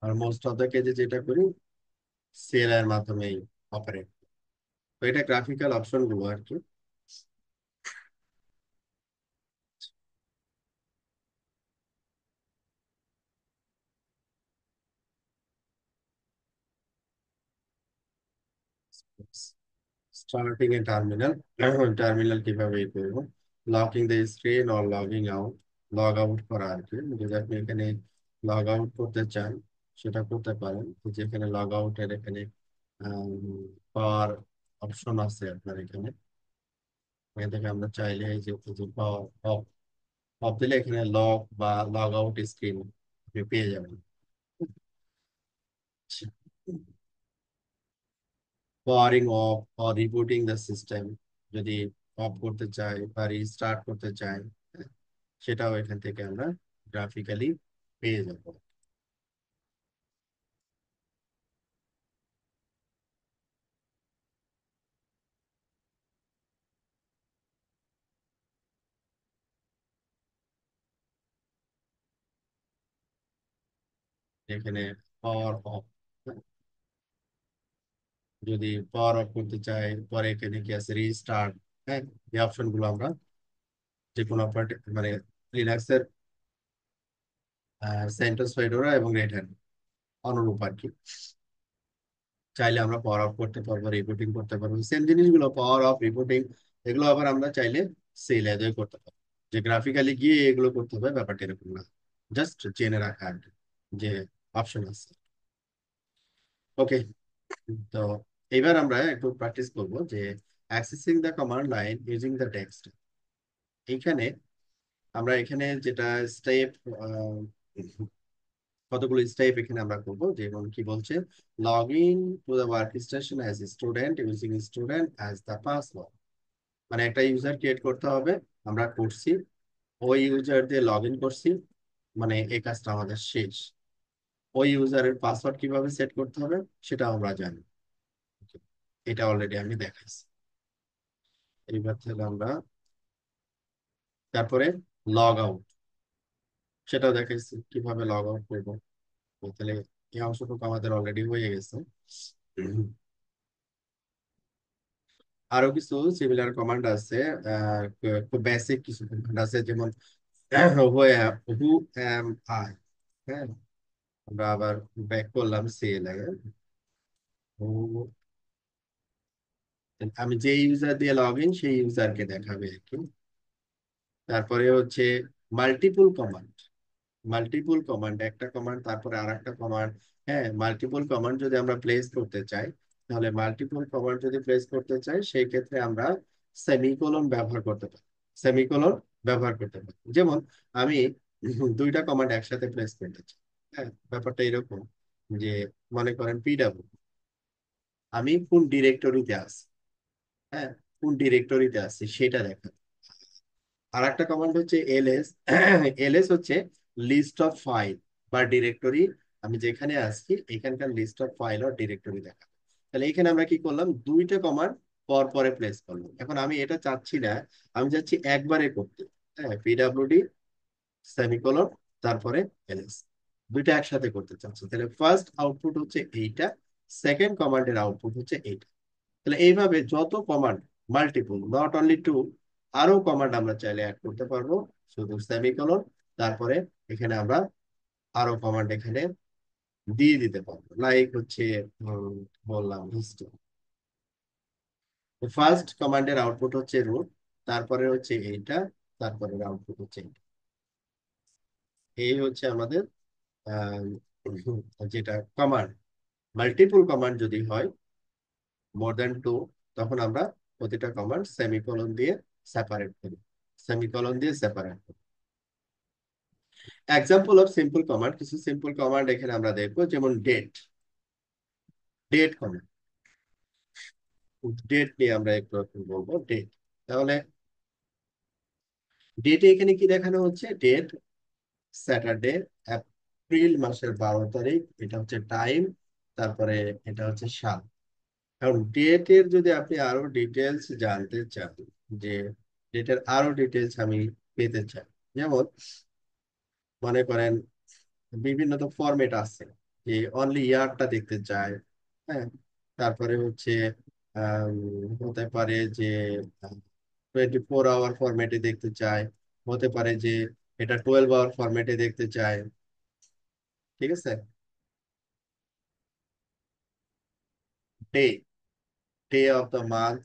আর মোস্ট অফ দ্য কেজে যেটা করি সেল এর মাধ্যমেই অপারেট। তো এটা গ্রাফিক্যাল অপশন গুলো আর কি। স্টার্টিং এ টার্মিনাল, টার্মিনাল কিভাবে ই করবো, locking the screen or logging out, log out করা আর কি। যদি আপনি এখানে লগ আউট করতে চান সেটা করতে পারেন। যেখানে লগ আউটের এখানে পাওয়ার অপশন আছে আপনার এখানে, এখান থেকে আমরা চাইলে এই যে পাওয়ার অফ, অফ দিলে এখানে লগ বা লগ আউট স্ক্রিন আপনি পেয়ে যাবেন। Powering of or rebooting the system, যদি অফ করতে চাই বা রিস্টার্ট করতে চাই, হ্যাঁ, সেটাও এখান থেকে আমরা গ্রাফিক্যালি পেয়ে যাব। এখানে পাওয়ার অফ, যদি পাওয়ার অফ করতে চাই পরে এখানে কি আছে রিস্টার্ট, হ্যাঁ, এই অপশন গুলো আমরা যে কোনো মানে লিনাক্সের সেন্টোস, ফেডোরা এবং রেড হ্যাট অনুরূপ আর কি। চাইলে আমরা পাওয়ার অফ করতে পারবো, রিপোর্টিং করতে পারবো, সেম জিনিসগুলো পাওয়ার অফ, রিপোর্টিং, এগুলো আবার আমরা চাইলে সেই লেভেলে করতে পারবো। যে গ্রাফিক্যালি গিয়ে এগুলো করতে হবে ব্যাপারটা এরকম না, জাস্ট জেনে রাখা আর কি যে অপশন আছে। ওকে, তো এবার আমরা একটু প্র্যাকটিস করব যে accessing the command line using the text. এইখানে আমরা এখানে যেটা স্টেপ, কতগুলো স্টেপ এখানে আমরা করব। যেমন কি বলছে, log in to the work station as student using student as the password. মানে একটা ইউজার ক্রিয়েট করতে হবে, আমরা করছি, ওই ইউজার দিয়ে লগ ইন করছি, মানে এই কাজটা আমাদের শেষ। ওই ইউজারের পাসওয়ার্ড কিভাবে সেট করতে হবে সেটা আমরা জানি। Okay, এটা অলরেডি আমি দেখাইছি। এইবার থেকে আমরা তারপরে লগ আউট, সেটাও দেখাইছি কিভাবে লগ আউট করবো। তো তাহলে এই অংশটুকু আমাদের অলরেডি হয়ে গেছে। আরো কিছু সিমিলার কমান্ড আছে, খুব বেসিক কিছু কমান্ড আছে, যেমন হু এম আই। হ্যাঁ, আমরা আবার ব্যাক করলাম সিএলআই। আমি যে ইউজার দিয়ে লগ ইন সেই ইউজারকে দেখাবে আর কি। তারপরে হচ্ছে মাল্টিপল কমান্ড, মাল্টিপল কমান্ড, একটা কমান্ড তারপরে আর একটা কমান্ড। হ্যাঁ, মাল্টিপল কমান্ড যদি আমরা প্লেস করতে চাই, তাহলে মাল্টিপল কমান্ড যদি প্লেস করতে চাই সেই ক্ষেত্রে আমরা সেমিকোলন ব্যবহার করতে পারি। সেমিকোলন ব্যবহার করতে পারি, যেমন আমি দুইটা কমান্ড একসাথে প্লেস করতে চাই। হ্যাঁ, ব্যাপারটা এরকম যে মনে করেন পিডাব্লিউ, আমি কোন ডিরেক্টরিতে আছি, হ্যাঁ, কোন ডিরেক্টরিতে আছি সেটা দেখা। আর একটা কমান্ড হচ্ছে এলএস। এলএস হচ্ছে লিস্ট অফ ফাইল বা ডিরেক্টরি আমি যেখানে আছি এখানকার লিস্ট অফ ফাইল আর ডিরেক্টরি দেখা। তাহলে এখানে আমরা কি করলাম, দুইটা কমান্ড পর পরে প্লেস করলাম। এখন আমি এটা চাচ্ছি না, আমি চাচ্ছি একবারে করতে। হ্যাঁ, পিডাব্লিউডি সেমিকোলন তারপরে এলএস, দুইটা একসাথে করতে চাচ্ছি। তাহলে ফার্স্ট আউটপুট হচ্ছে এইটা, সেকেন্ড কমান্ডের আউটপুট হচ্ছে এইটা। তাহলে এইভাবে যত command, multiple, not only two, আরো কমান্ড আমরা চাইলে অ্যাড করতে পারবো। শুধু সেমিকোলন তারপরে এখানে আমরা আরো কমান্ড এখানে দিয়ে দিতে পারবো, লাইক হচ্ছে উম, বললাম হিস্ট্রি। ফার্স্ট কমান্ডের আউটপুট হচ্ছে রুট, তারপরে হচ্ছে এইটা, তারপরে আউটপুট হচ্ছে এইটা। এই হচ্ছে আমাদের আহ, যেটা কমান্ড। মাল্টিপল কমান্ড যদি হয়, মোর দ্যান টু, তখন আমরা প্রতিটা কমান্ড সেমিকোলন দিয়ে সেপারেট করি, সেমিকোলন দিয়ে সেপারেট করি। এক্সাম্পল অফ সিম্পল কমান্ড, কিছু সিম্পল কমান্ড এখানে আমরা দেখবো, যেমন ডেট। ডেট কমান্ড, ডেট নিয়ে আমরা একটু একটু বলবো। ডেট, তাহলে ডেটে এখানে কি দেখানো হচ্ছে, ডেট স্যাটারডে, এপ্রিল মাসের 12 তারিখ, এটা হচ্ছে টাইম, তারপরে এটা হচ্ছে সাল। কারণ ডেটের যদি আপনি আরো ডিটেলস জানতে চান, যে ডেটের আরো ডিটেলস আমি পেতে চাই, যেমন মনে করেন বিভিন্ন তো ফরম্যাট আছে, যে অনলি ইয়ারটা দেখতে চায়। হ্যাঁ, তারপরে হচ্ছে হতে পারে যে 24 আওয়ার ফরম্যাটে দেখতে চায়, হতে পারে যে এটা 12 আওয়ার ফরম্যাটে দেখতে চায়। ঠিক আছে, day, day of the month,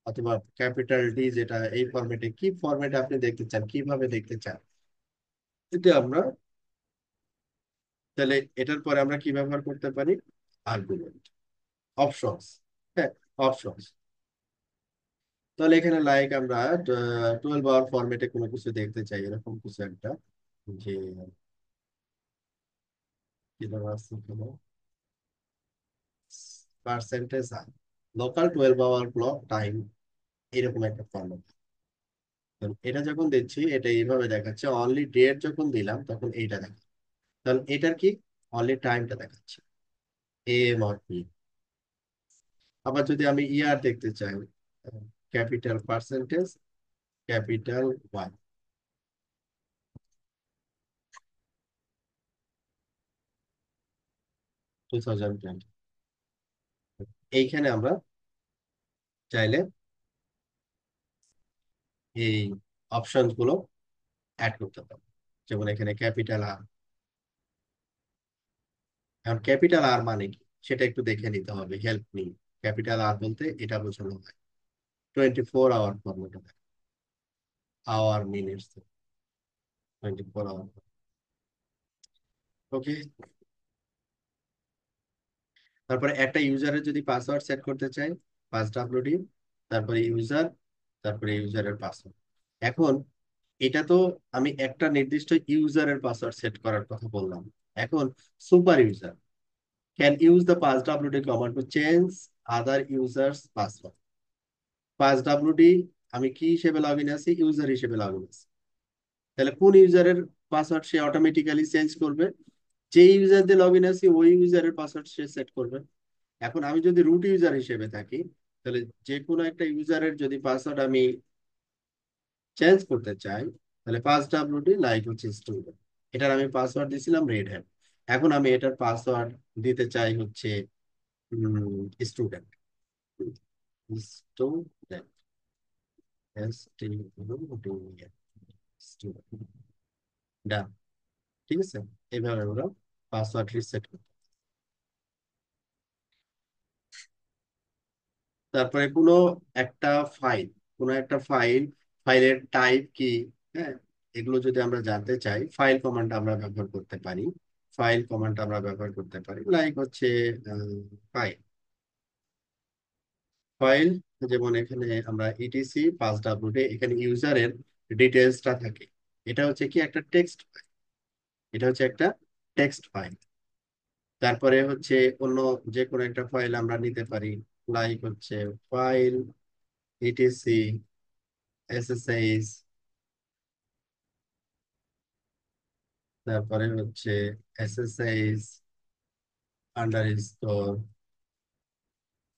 অথবা ক্যাপিটাল ডি, যেটা এই ফরম্যাটে, কি ফরম্যাটে আপনি দেখতে চান, কিভাবে দেখতে চান, এটা আমরা, তাহলে এটার পরে আমরা কি ব্যবহার করতে পারি, আর্গুমেন্ট, অপশনস। হ্যাঁ, অপশনস। তাহলে এখানে লাইক আমরা 12 আওয়ার ফরম্যাটে কোনো কিছু দেখতে চাই, এরকম কিছু একটা, যে কি দেওয়া আছে এখানে, percentage local 12 hour clock time, এরকম একটা ফরম্যাট। এটা যখন দিচ্ছি এটা এইভাবে দেখাচ্ছে, অনলি ডেট যখন দিলাম তখন এইটা দেখাচ্ছে। তাহলে এটার কি, অনলি টাইমটা দেখাচ্ছে, এম আর পি। আবার যদি আমি ইয়ার দেখতে চাই, ক্যাপিটাল পার্সেন্টেজ, ক্যাপিটাল ওয়াই, 2020, এইখানে আমরা চাইলে এই অপশন গুলো অ্যাড করতে পারি। যেমন এখানে ক্যাপিটাল আর, এখন ক্যাপিটাল আর মানে কি সেটা একটু দেখে নিতে হবে, হেল্প নি। ক্যাপিটাল আর বলতে এটা বোঝানো হয় 24 hour format, hour minutes, 24 hour. Okay, তারপরে একটা ইউজারের যদি পাসওয়ার্ড সেট করতে চাই, পাস ডাব্লিউডি, তারপরে ইউজার, তারপরে ইউজারের পাসওয়ার্ড। এখন এটা তো আমি একটা নির্দিষ্ট ইউজারের পাসওয়ার্ড সেট করার কথা বললাম। এখন super user can use the pass WD command to change other users password. Pass WD, আমি কি হিসেবে লগ ইন আছি, ইউজার হিসেবে লগ ইন আছি। তাহলে কোন ইউজারের পাসওয়ার্ড সে অটোমেটিক্যালি চেঞ্জ করবে, যে ইউজার দিয়ে লগ ইন আছি ওই ইউজারের পাসওয়ার্ড সে সেট করবে। এখন আমি যদি রুট ইউজার হিসেবে থাকি, তাহলে যে কোনো একটা ইউজারের যদি পাসওয়ার্ড আমি চেঞ্জ করতে চাই, তাহলে পাস ডাব্লিউডি লাইক হচ্ছে স্টুডেন্ট, এটার আমি পাসওয়ার্ড দিয়েছিলাম রেড হ্যাট। এখন আমি এটার পাসওয়ার্ড দিতে চাই হচ্ছে স্টুডেন্ট, স্টুডেন্ট, স্টুডেন্ট, ডান। ঠিক আছে, এইভাবে আমরা পাসওয়ার্ড রিসেট করি। তারপরে একটা ফাইল কোনো একটা ফাইল, ফাইলের টাইপ কি, হ্যাঁ, এগুলো যদি আমরা জানতে চাই, ফাইল কমান্ড আমরা ব্যবহার করতে পারি। ফাইল কমান্ড আমরা ব্যবহার করতে পারি, লাইক হচ্ছে ফাইল, ফাইল, যেমন এখানে আমরা ইটিসি পাস ডাব্লিউডি, এখানে ইউজারের ডিটেলসটা থাকে। এটা হচ্ছে কি একটা টেক্সট, এটা হচ্ছে একটা টেক্সট ফাইল। তারপরে হচ্ছে অন্য যে কোনো একটা ফাইল আমরা নিতে পারি, লাইক হচ্ছে ফাইল ইটিসি এসএসএইচ, তারপরে হচ্ছে এসএসএইচ আন্ডার স্কোর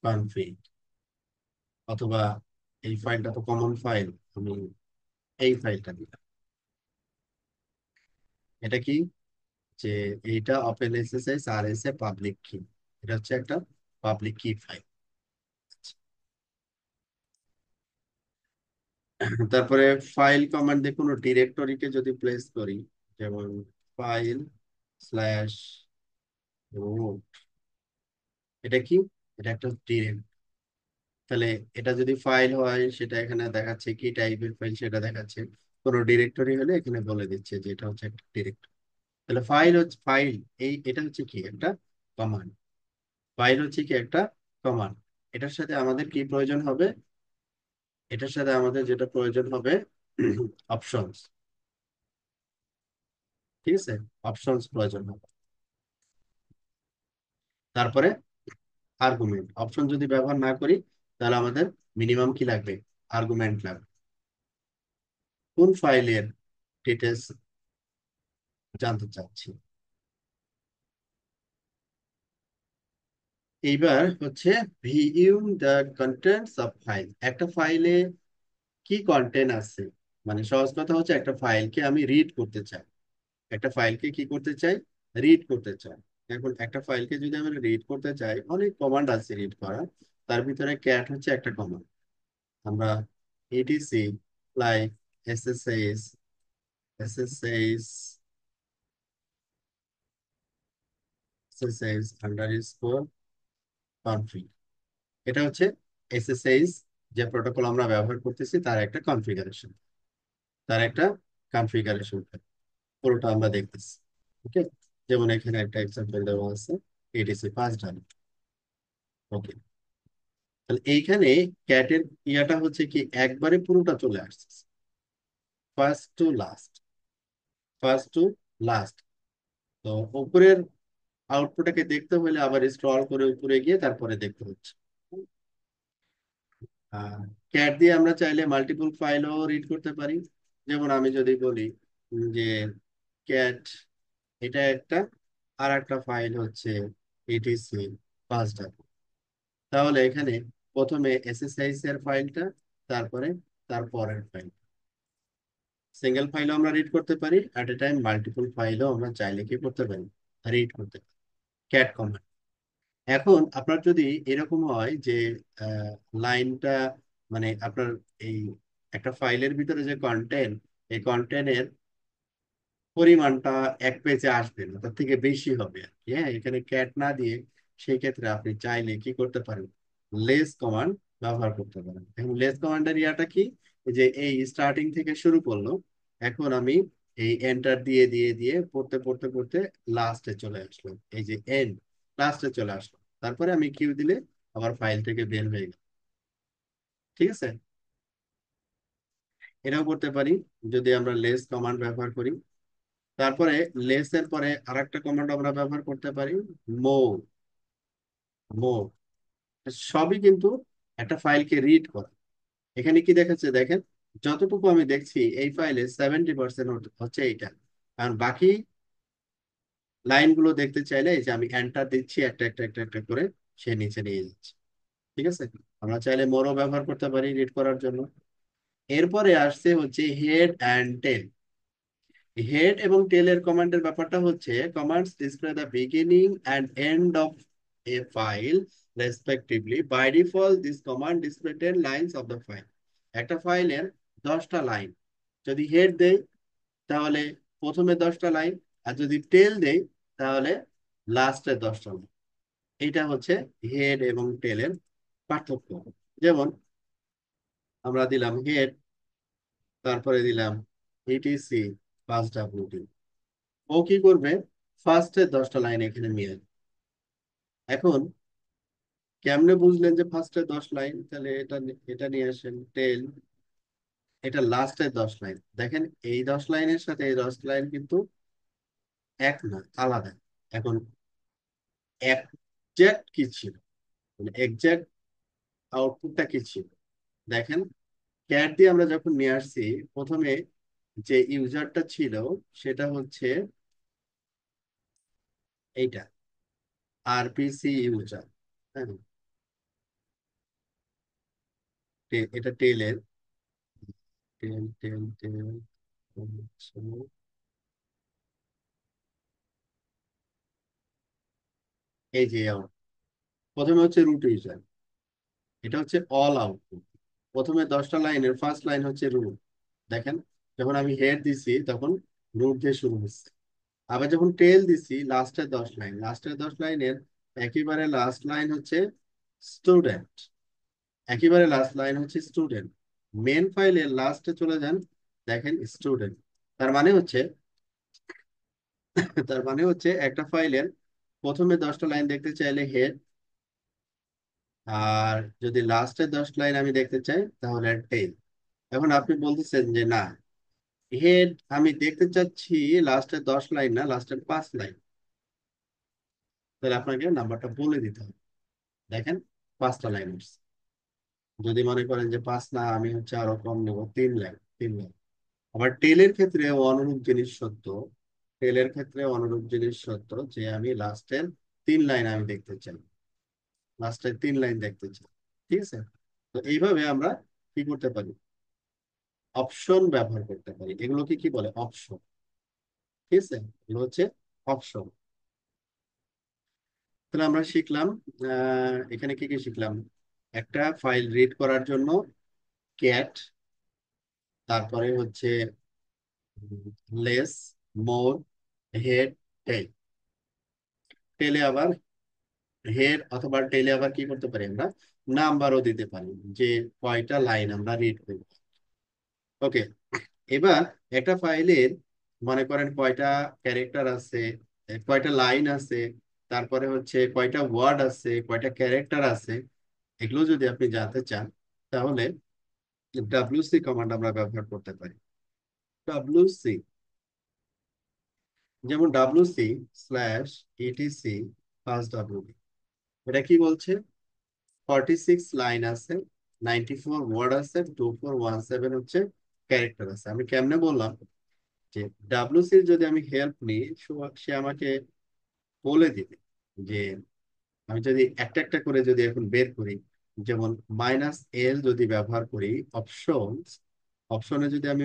কনফিগ, অথবা এই ফাইলটা তো কমন ফাইল, আমি এই ফাইলটা দিলাম। এটা কি, যে এইটা open SSH R S A public key, এটা হচ্ছে একটা পাবলিক কি ফাইল। তারপরে ফাইল কমান্ড দিয়ে কোনো ডিরেক্টরিকে যদি প্লেস করি, যেমন ফাইল স্ল্যাশ রুট, এটা কি, এটা একটা ডিরেক্ট। তাহলে এটা যদি ফাইল হয় সেটা এখানে দেখাচ্ছে, কি টাইপের ফাইল সেটা দেখাচ্ছে। কোনো ডিরেক্টরি হলে এখানে বলে দিচ্ছে যে এটা হচ্ছে একটা ডিরেক্টরি। তাহলে ফাইল হচ্ছে ফাইল, এটা হচ্ছে কি একটা কমান্ড। ফাইল হচ্ছে কি একটা কমান্ড। এটার সাথে আমাদের কি প্রয়োজন হবে, এটার সাথে আমাদের যেটা প্রয়োজন হবে অপশনস। ঠিক আছে, অপশনস প্রয়োজন হবে। তারপরে আর্গুমেন্ট, অপশন যদি ব্যবহার না করি তাহলে আমাদের মিনিমাম কি লাগবে, আর্গুমেন্ট লাগবে। কোন ফাইলের ডিটেলস জানতে চাচ্ছি। এইবার হচ্ছে view the contents of file, একটা ফাইলে কি কন্টেন্ট আছে, মানে সহজ কথা হচ্ছে একটা ফাইলকে আমি রিড করতে চাই। একটা ফাইলকে কি করতে চাই, রিড করতে চাই। এখন একটা ফাইলকে যদি আমি রিড করতে চাই, অনেক কমান্ড আছে রিড করার। তার ভিতরে ক্যাট হচ্ছে একটা কমান্ড। আমরা ATC like SSH SSH SSH under score config, এটা হচ্ছে এসএসএইচ যে প্রোটোকল আমরা ব্যবহার করতেছি তার একটা কনফিগারেশন, তার একটা কনফিগারেশন পুরোটা আমরা দেখতেছি। ওকে, যেমন এখানে একটা এক্সাম্পল দেওয়া আছে, এটিসি ফার্স্ট ডান। ওকে, তাহলে এইখানে ক্যাটের ইয়াটা হচ্ছে কি একবারে পুরোটা চলে আসছে, first to last, first to last. তো উপরের আউটপুটটাকে দেখতে হলে আবার স্ক্রল করে উপরে গিয়ে তারপরে দেখতে হচ্ছে। ক্যাট দিয়ে আমরা চাইলে মাল্টিপল ফাইলও রিড করতে পারি। যেমন আমি যদি বলি যে ক্যাট, এটা একটা, আর একটা ফাইল হচ্ছে ইটিসি ফার্স্ট ডান, তাহলে এখানে প্রথমে এসএসএইচ এর ফাইলটা, তারপরে তারপরের ফাইল, সিঙ্গেল ফাইলও আমরা রিড করতে পারি, অ্যাট এ টাইম মাল্টিপল ফাইলও আমরা চাইলে কি করতে পারি, রিড করতে পারি, ক্যাট কমান্ড। এখন আপনার যদি এরকম হয় যে লাইনটা, মানে আপনার এই একটা ফাইলের ভিতরে যে কন্টেন্ট, এই কন্টেন্টের পরিমাণটা এক পেজে আসবে না, তার থেকে বেশি হবে আর কি। হ্যাঁ, এখানে ক্যাট না দিয়ে সেই ক্ষেত্রে আপনি চাইলে কি করতে পারেন, লেস কমান্ড ব্যবহার করতে পারেন। এখন লেস কমান্ডের ইয়াটা কি, এই যে এই স্টার্টিং থেকে শুরু করলো, এখন আমি এই এন্টার দিয়ে দিয়ে দিয়ে পড়তে পড়তে পড়তে লাস্টে চলে আসলাম, এই যে এন্ড, লাস্টে চলে আসলো, তারপরে আমি কিউ দিলে আবার ফাইল থেকে বের হয়ে গেল। ঠিক আছে, এটাও করতে পারি যদি আমরা লেস কমান্ড ব্যবহার করি। তারপরে লেস এর পরে আরেকটা কমান্ড আমরা ব্যবহার করতে পারি, মুভ। মুভ সবই কিন্তু একটা ফাইলকে রিড করে। এখানে কি দেখাচ্ছে দেখেন, যতটুকু আমি দেখছি এই ফাইলে 70% হচ্ছে এইটা। কারণ বাকি লাইনগুলো দেখতে চাইলে এই যে আমি এন্টার দিচ্ছি, একটা একটা একটা একটা করে সে নিচে নিয়ে যাচ্ছে। ঠিক আছে, আমরা চাইলে মোরও ব্যবহার করতে পারি রিড করার জন্য। এরপরে আসছে হচ্ছে হেড অ্যান্ড টেল। হেড এবং টেলের কমান্ডের ব্যাপারটা হচ্ছে commands display the beginning and end of a file respectively. By default this command display 10 lines of the file. একটা ফাইলের 10টা লাইন, যদি হেড দেই তাহলে প্রথমে 10টা লাইন, আর যদি টেল দেই তাহলে লাস্টে 10টা লাইন। এটা হচ্ছে হেড এবং টেলের পার্থক্য। যেমন আমরা দিলাম হেড, তারপরে দিলাম ইটিসি পাঁচ ডাব্লিউটি, ও কি করবে, ফার্স্টের 10টা লাইন এখানে নিয়ে আসবে। এখন কেমনে বুঝলেন যে ফার্স্টের 10 লাইন, তাহলে এটা এটা নিয়ে আসেন টেল, এটা লাস্টের 10 লাইন। দেখেন এই 10 লাইনের সাথে এই 10 লাইন কিন্তু এক না, আলাদা। এখন একজ্যাক্ট কি ছিল, মানে একজ্যাক্ট আউটপুটটা কি ছিল দেখেন। ক্যাট দিয়ে আমরা যখন নিয়ে আসছি, প্রথমে যে ইউজারটা ছিল সেটা হচ্ছে এইটা আরপিসি ইউজার। হ্যাঁ, এটা টেলের, টেল টেল টেল হচ্ছে, এই যে out। প্রথমে হচ্ছে রুট ইউজার, এটা হচ্ছে অল আউটপুট। প্রথমে 10টা লাইনের ফার্স্ট লাইন হচ্ছে রুট। দেখেন, যখন আমি হেড দিছি তখন রুট দিয়ে শুরু হচ্ছে। আবার যখন টেল দিছি লাস্টের 10 লাইন, লাস্টের 10 লাইনের একেবারে লাস্ট লাইন হচ্ছে স্টুডেন্ট, একেবারে লাস্ট লাইন হচ্ছে স্টুডেন্ট। মেন ফাইলের লাস্টে চলে যান, দেখেন স্টুডেন্ট। তার মানে হচ্ছে তার মানে হচ্ছে একটা ফাইলের প্রথমে 10টা লাইন দেখতে চাইলে হেড, আর যদি লাস্টের 10 লাইন আমি দেখতে চাই তাহলে টেল। এখন আপনি বলতেছেন যে না, হেড আমি দেখতে চাচ্ছি লাস্টের 10 লাইন না, লাস্টের 5 লাইন। তাহলে আপনাকে নাম্বারটা বলে দিতে হবে। দেখেন, 5টা লাইন আসছে। যদি মনে করেন যে 5 না, আমি হচ্ছে আরো কম নেবো, 3 লাইন, 3 লাইন। আবার টেলের ক্ষেত্রে অনুরূপ জিনিস সত্য। টেলের ক্ষেত্রে অনুরূপ জিনিস সত্য যে আমি লাস্টের 3 লাইন আমি দেখতে চাই, লাস্টের 3 লাইন দেখতে চাই। ঠিক আছে? তো এইভাবে আমরা কি করতে পারি, অপশন ব্যবহার করতে পারি। এগুলোকে কি বলে, অপশন। ঠিক আছে, এগুলো হচ্ছে অপশন। তাহলে আমরা শিখলাম, এখানে কি কি শিখলাম? একটা ফাইল রিড করার জন্য ক্যাট, তারপরে হচ্ছে লেস, মোর, হেড, টেল। টেলে আবার হেড অথবা টেলে আবার কি করতে পারি আমরা, নাম্বারও দিতে পারি, যে কয়টা লাইন আমরা রিড করব। ওকে, এবার একটা ফাইলের মনে করেন কয়টা ক্যারেক্টার আছে, কয়টা লাইন আছে, তারপরে হচ্ছে কয়টা ওয়ার্ড আছে, কয়টা ক্যারেক্টার আছে, এগুলো যদি আপনি জানতে চান তাহলে ডাব্লিউসি কমান্ড আমরা ব্যবহার করতে পারি। ডাব্লিউসি, যেমন WC slash etc pass WB. এটা কি বলছে, 46 লাইন আছে, 94 ওয়ার্ড আছে, 2417 হচ্ছে ক্যারেক্টার আছে। আমি কেমনে বললাম যে ডাব্লিউসির যদি আমি হেল্প নিই, সে আমাকে বলে দিবে যে আমি যদি একটা একটা করে যদি এখন বের করি, যেমন -L যদি ব্যবহার করি, অপশনস, অপশনে যদি আমি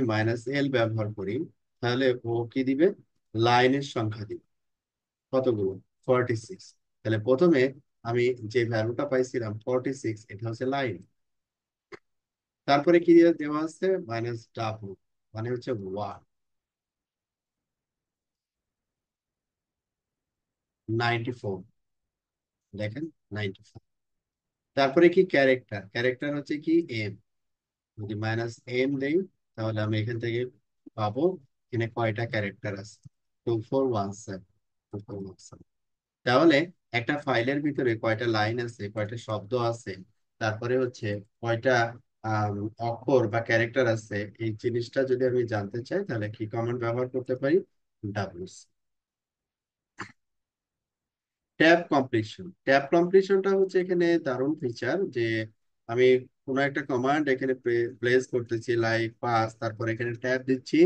-L ব্যবহার করি, তাহলে ও কি দিবে, লাইনের সংখ্যা দিবে। কতগুলো, 46। তাহলে প্রথমে আমি যে ভ্যালুটা পাইছিলাম 46, এটা হচ্ছে লাইন। তারপরে কি দেওয়া আছে, -W, মানে হচ্ছে ওয়ান, 94। দেখেন, 94। তারপরে কি ক্যারেক্টার, ক্যারেক্টার হচ্ছে কি এম। যদি -M দেই তাহলে আমি এখান থেকে পাবো এখানে কয়টা ক্যারেক্টার আছে, 2417, 2417। তাহলে একটা ফাইলের ভিতরে কয়টা লাইন আছে, কয়টা শব্দ আছে, তারপরে হচ্ছে কয়টা আম, অক্ষর বা ক্যারেক্টার আছে, এই জিনিসটা যদি আমি জানতে চাই তাহলে কি কমান্ড ব্যবহার করতে পারি, ডাব্লিউসি। ট্যাব কমপ্লিশন, ট্যাব কমপ্লিশনটা হচ্ছে এখানে দারুণ ফিচার, যে আমি কোনো একটা কমান্ড এখানে প্লেস করতেছি, লাইক পাস, তারপর এখানে ট্যাব দিচ্ছি,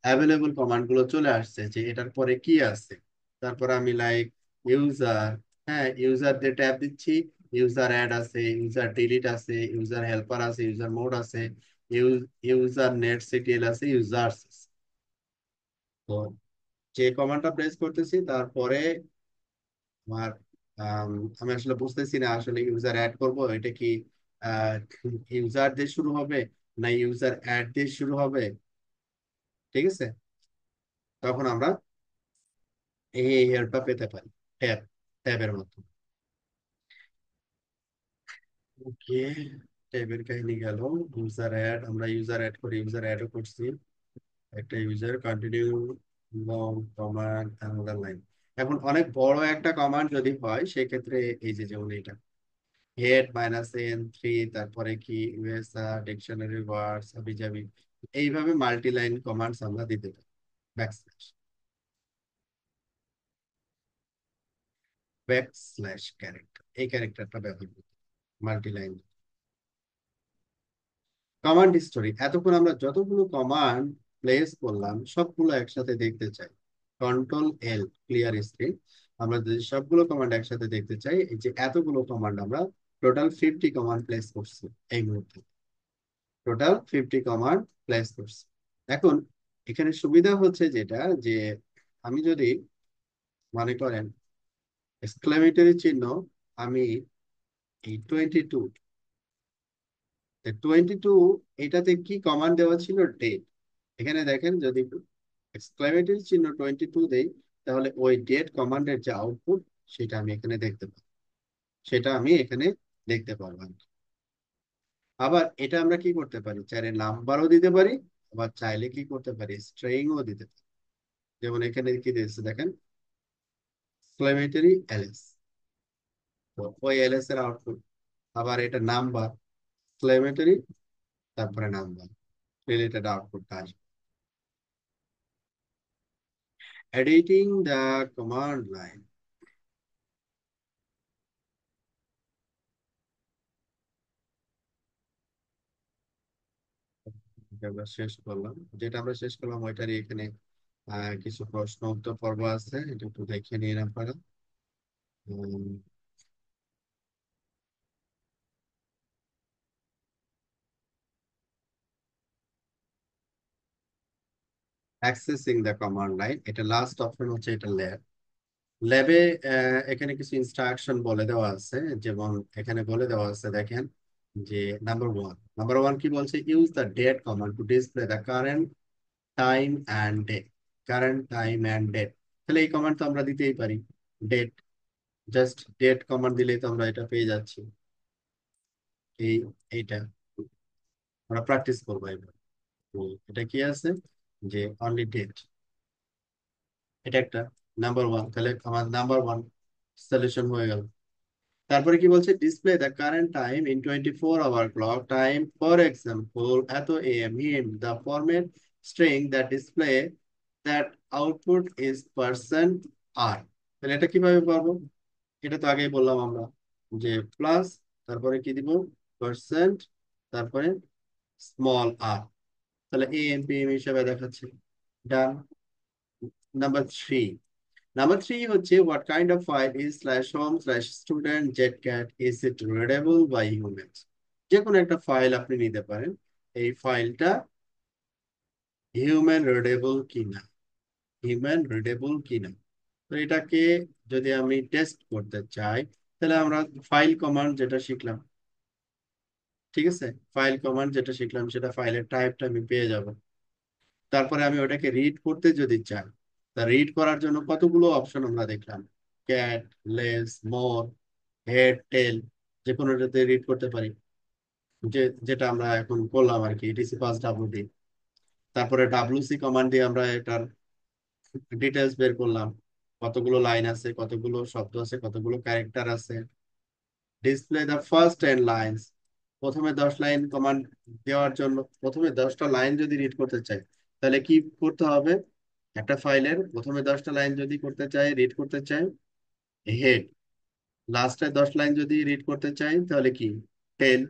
অ্যাভেলেবল কমান্ড গুলো চলে আসছে যে এটার পরে কি আছে। তারপর আমি লাইক ইউজার, হ্যাঁ ইউজার দিয়ে ট্যাব দিচ্ছি, ইউজার অ্যাড আছে, ইউজার ডিলিট আছে, ইউজার হেল্পার আছে, ইউজার মোড আছে, ইউজার নেট সিটিএল আছে, ইউজার্স আছে। তো যে কমান্ডটা প্রেস করতেছি তারপরে আমার আম, আমি আসলে বুঝতেছি না আসলে ইউজার অ্যাড করব, এটা কি ইউজার দিয়ে শুরু হবে না ইউজার অ্যাড দিয়ে শুরু হবে। ঠিক আছে, তখন আমরা এই হেল্পটা পেতে পারি ট্যাব, ট্যাবের মাধ্যমে। ওকে, ট্যাবের কাহিনী গেল। ইউজার অ্যাড, আমরা ইউজার অ্যাড করি, ইউজার অ্যাডও করছি। একটা user continue long command another line. এখন অনেক বড় একটা কমান্ড যদি হয় সেক্ষেত্রে এই যে যেমন এটা হেড -N3, তারপরে কি ইউএসআর ডিকশনারি ওয়ার্ডস হাবি জাবি, এইভাবে মাল্টি লাইন কমান্ডস আমরা দিতে পারি। ব্যাকস্ল্যাশ, ব্যাকস্ল্যাশ ক্যারেক্টার, এই ক্যারেক্টারটা ব্যবহার করি মাল্টি লাইন। কমান্ড হিস্টোরি, এতক্ষণ আমরা যতগুলো কমান্ড প্লেস করলাম সবগুলো একসাথে দেখতে চাই। কন্ট্রোল এল, ক্লিয়ার স্ক্রিন। আমরা যদি সবগুলো কমান্ড একসাথে দেখতে চাই, এই যে এতগুলো কমান্ড আমরা টোটাল 50 কমান্ড প্লেস করছি এই মুহূর্তে, টোটাল 50 কমান্ড প্লেস করছি। এখন এখানে সুবিধা হচ্ছে যেটা, যে আমি যদি মনে করেন এক্সক্লেমেটরি চিহ্ন, আমি এই 22 এটাতে কি কমান্ড দেওয়া ছিল, ডেট। এখানে দেখেন যদি এক্সক্লেমেটরি চিহ্ন 22 দেই, তাহলে ওই ডেট কমান্ডের যে আউটপুট, সেটা আমি এখানে দেখতে পাবো, সেটা আমি এখানে দেখতে পারবো। আবার এটা আমরা কি করতে পারি, চাইলে নাম্বারও দিতে পারি, আবার চাইলে কি করতে পারি, স্ট্রিংও দিতে পারি। যেমন এখানে কি দিয়েছে দেখেন, এক্সক্লেমেটরি এলএস, তো ওই এলএস এর আউটপুট। আবার এটা নাম্বার, এক্সক্লেমেটরি, তারপরে নাম্বার, রিলেটেড আউটপুটটা আসবে। এডিটিং দ্য কমান্ড লাইন, আমরা শেষ করলাম। যেটা আমরা শেষ করলাম ওইটারই এখানে কিছু প্রশ্ন উত্তর পর্ব আছে, এটা একটু দেখে নিন আপনারা। অ্যাক্সেসিং দ্য কমান্ড লাইন, এটা লাস্ট অপশন হচ্ছে, এটা ল্যাব। ল্যাবে এখানে কিছু ইনস্ট্রাকশন বলে দেওয়া আছে। যেমন এখানে বলে দেওয়া আছে দেখেন, যে নাম্বার ওয়ান কি বলছে, use the date command to display the current time and date, current time and date. তাহলে এই কমান্ড তো আমরা দিতেই পারি, ডেট, জাস্ট ডেট কমান্ড দিলেই তো আমরা এটা পেয়ে যাচ্ছি। এই এইটা আমরা প্র্যাকটিস করবো এবার। তো এটা কি আছে, যে অনলি ডেট, এটা একটা নাম্বার ওয়ান, তাহলে আমার নাম্বার ওয়ান সলিউশন হয়ে গেল। তারপরে কি বলছে, display the current time in 24 hour clock time, for example এত M in the format string that display that output is percent R. তাহলে এটা কিভাবে পারবো, এটা তো আগেই বললাম আমরা, যে প্লাস, তারপরে কি দিব, পার্সেন্ট, তারপরে স্মল আর, তাহলে এ এম পি এম হিসাবে দেখাচ্ছে। ডান। নাম্বার থ্রি হচ্ছে, what kind of file is slash home slash student Z cat, is it readable by humans. যে কোনো একটা ফাইল আপনি নিতে পারেন, এই ফাইলটা হিউম্যান রিডেবল কিনা, হিউম্যান রিডেবল কিনা। তো এটাকে যদি আমি টেস্ট করতে চাই, তাহলে আমরা ফাইল কমান্ড যেটা শিখলাম, ঠিক আছে, ফাইল কমান্ড যেটা শিখলাম, সেটা ফাইলের টাইপটা আমি পেয়ে যাব। তারপরে আমি ওটাকে রিড করতে যদি চাই, তা রিড করার জন্য কতগুলো অপশন আমরা দেখলাম, ক্যাট, লেস, মোর, হেড, টেল, যে কোনোটাতে রিড করতে পারি, যে যেটা আমরা এখন করলাম আর কি, ইটিসি পাস ডাব্লিউডি। তারপরে ডাব্লিউসি কমান্ড দিয়ে আমরা এটার ডিটেলস বের করলাম, কতগুলো লাইন আছে, কতগুলো শব্দ আছে, কতগুলো ক্যারেক্টার আছে। ডিসপ্লে দ্য ফার্স্ট 10 লাইনস, প্রথমে 10 লাইন কমান্ড দেওয়ার জন্য, প্রথমে 10টা লাইন যদি রিড করতে চাই, তাহলে কি করতে হবে, একটা ফাইলের প্রথমে 10টা লাইন যদি করতে চাই, রিড করতে চাই, হেড, লাস্টে 10 লাইন যদি রিড করতে চাই, তাহলে কি, tail.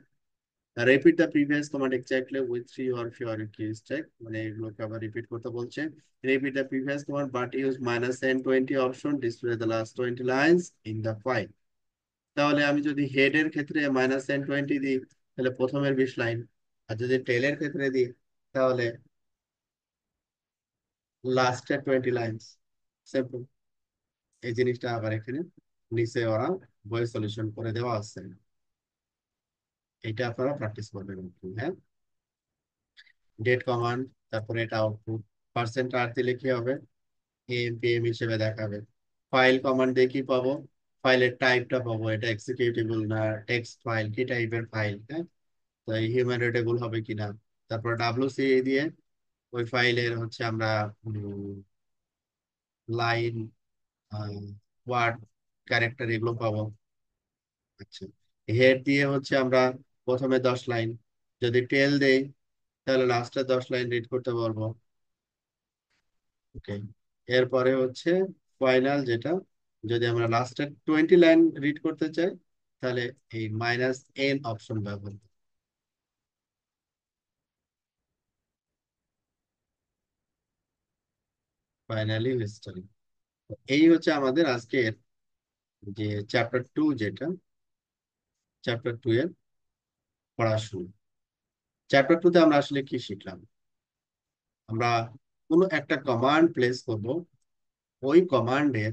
Repeat the previous command exactly with three or four keys check, মানে এগুলোকে আবার রিপিট করতে বলছে। Repeat the previous command but use -N20 option, display the last 20 lines in the file. তাহলে আমি যদি হেড এর ক্ষেত্রে -N20 দিই, তাহলে প্রথমের 20 লাইন, আর যদি টেলের ক্ষেত্রে দিই, তাহলে লাস্টের 20 লাইন্স। সিম্পল। এই জিনিসটা আবার এখানে নিচে ওরা বই সলিউশন করে দেওয়া আছে, এটা আপনারা প্র্যাকটিস করবেন একটু, হ্যাঁ। ডেট কমান্ড, তারপরে এটা আউটপুট, পার্সেন্ট আর দিলে কি হবে, এম পি এম হিসেবে দেখাবে। ফাইল কমান্ড দিয়ে কি পাবো, ফাইলের টাইপটা পাবো, এটা এক্সিকিউটেবল না টেক্সট ফাইল, কি টাইপের ফাইল, হ্যাঁ, তাই হিউম্যান রিডেবল হবে কিনা। তারপর ডাব্লিউসি দিয়ে ওই ফাইলের হচ্ছে আমরা লাইন, ওয়ার্ড, ক্যারেক্টার এগুলো পাবো। আচ্ছা, হেড দিয়ে হচ্ছে আমরা প্রথমে 10 লাইন, যদি টেল দেই, তাহলে লাস্টের 10 লাইন রিড করতে পারবো। ওকে, এরপরে হচ্ছে ফাইনাল যেটা, যদি আমরা লাস্টের 20 লাইন রিড করতে চাই, তাহলে এই -N অপশন ব্যবহার, ফাইনালি হিস্টোরি। এই হচ্ছে আমাদের আজকের যে চ্যাপ্টার টু, যেটা চ্যাপ্টার টু এর পড়াশোনা। চ্যাপ্টার টু তে আমরা আসলে কি শিখলাম? আমরা কোনো একটা কমান্ড প্লেস করব, ওই কমান্ডের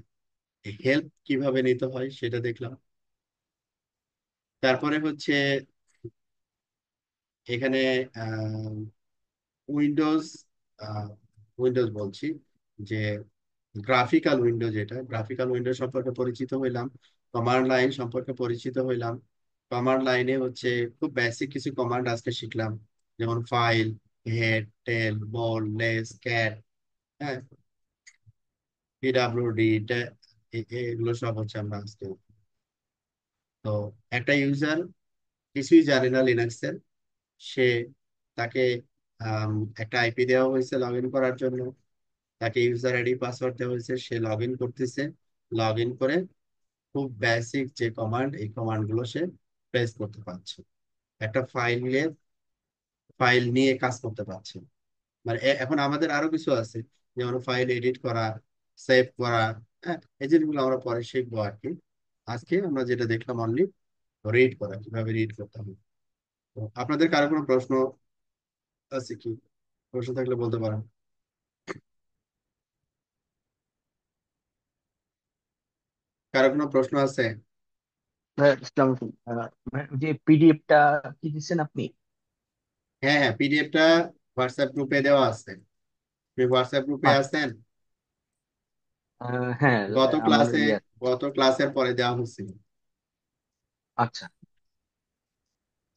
হেল্প কিভাবে নিতে হয় সেটা দেখলাম। তারপরে হচ্ছে এখানে উইন্ডোজ, উইন্ডোজ বলছি, যে গ্রাফিক্যাল উইন্ডো, যেটা গ্রাফিক্যাল উইন্ডো সম্পর্কে পরিচিত হইলাম। কমান্ড লাইন সম্পর্কে পরিচিত হইলাম। কমান্ড লাইনে হচ্ছে খুব বেসিক কিছু কমান্ড আজকে শিখলাম, যেমন ফাইল, হেড, টেল, বল, লেস, ক্যাট, হ্যাঁ, পিডাব্লিউডি, এগুলো সব হচ্ছে আমরা আজকে। তো একটা ইউজার কিছুই জানে না লিনাক্সের, সে, তাকে আম, একটা আইপি দেওয়া হয়েছে লগ ইন করার জন্য, তাকে ইউজার আইডি পাসওয়ার্ড দেওয়া হয়েছে, সে লগ ইন করতেছে। লগ ইন করে খুব বেসিক যে কমান্ড, এই কমান্ড গুলো সে প্রেস করতে পারছে, একটা ফাইল নিয়ে কাজ করতে পারছে। মানে এখন আমাদের আরো কিছু আছে, যেমন ফাইল এডিট করা, সেভ করা, হ্যাঁ, এই জিনিসগুলো আমরা পরে শিখবো আর কি। আজকে আমরা যেটা দেখলাম অনলি রিড করা, কিভাবে রিড করতে হবে। তো আপনাদের কারো কোনো প্রশ্ন আছে কি? প্রশ্ন থাকলে বলতে পারেন। কারো কোনো প্রশ্ন আছে? হ্যাঁ, আসসালামু আলাইকুম। যে পিডিএফটা কি দিচ্ছেন আপনি? হ্যাঁ, হ্যাঁ, পিডিএফটা হোয়াটসঅ্যাপ গ্রুপে দেওয়া আছে। আপনি হোয়াটসঅ্যাপ গ্রুপে আচ্ছা। আছেন? হ্যাঁ, গত আমার ক্লাসে, ইয়ে। গত ক্লাসের পরে দেওয়া হচ্ছিল। আচ্ছা।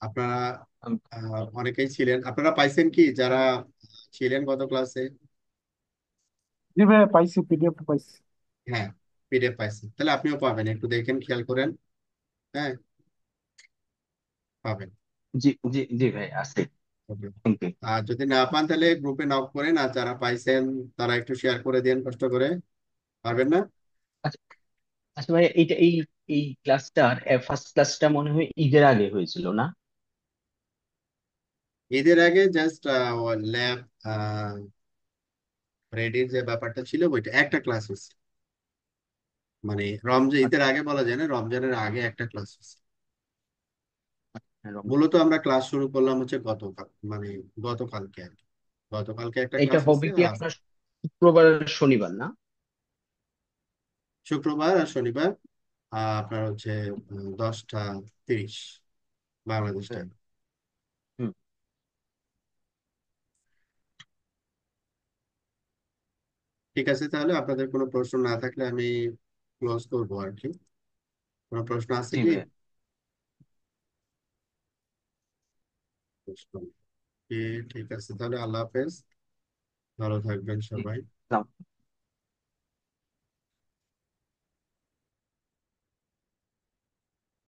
আপনারা উম, অনেকেই ছিলেন, আপনারা পাইছেন কি যারা ছিলেন গত ক্লাসে? জি ভাইয়া, পাইছি, পিডিএফ পাইছি। হ্যাঁ, পিডিএফ পাইছেন, তাহলে আপনিও পাবেন, একটু দেখেন, খেয়াল করেন। হ্যাঁ, পাবেন। জি জি জি ভাই, আছে। ওকে। Thank you. আর যদি না পান তাহলে গ্রুপে নক করেন, আর যারা পাইছেন তারা একটু শেয়ার করে দেন কষ্ট করে। পারবেন না? আচ্ছা। আচ্ছা ভাই, এইটা এই এই ক্লাসটার ফার্স্ট ক্লাসটা মনে হয় ঈদের আগে হয়েছিল না? ঈদের আগে জাস্ট ল্যাব রেডির যে ব্যাপারটা ছিল, ওইটা একটা ক্লাস হচ্ছে। মানে রমজান, ঈদের আচ্ছা। আগে বলা যায় না, রমজানের আগে একটা ক্লাস হচ্ছে। হ্যাঁ, মূলত আমরা ক্লাস শুরু করলাম হচ্ছে গতকাল, মানে গতকালকে আর কি। গতকালকে একটা এটা ক্লাস হবে হচ্ছে, কি আজ আপনার শুক্রবার আর শনিবার না? শুক্রবার আর শনিবার। আপনার হচ্ছে 10টা 30 বাংলাদেশ হুম। টাইম। হুম। ঠিক আছে, তাহলে আপনাদের কোনো প্রশ্ন না থাকলে আমি ক্লোজ করবো আর কি। কোনো প্রশ্ন আছে জি কি? ভাই। প্রশ্ন কি? ঠিক আছে, তাহলে আল্লাহ হাফেজ, ভালো থাকবেন জি। সবাই।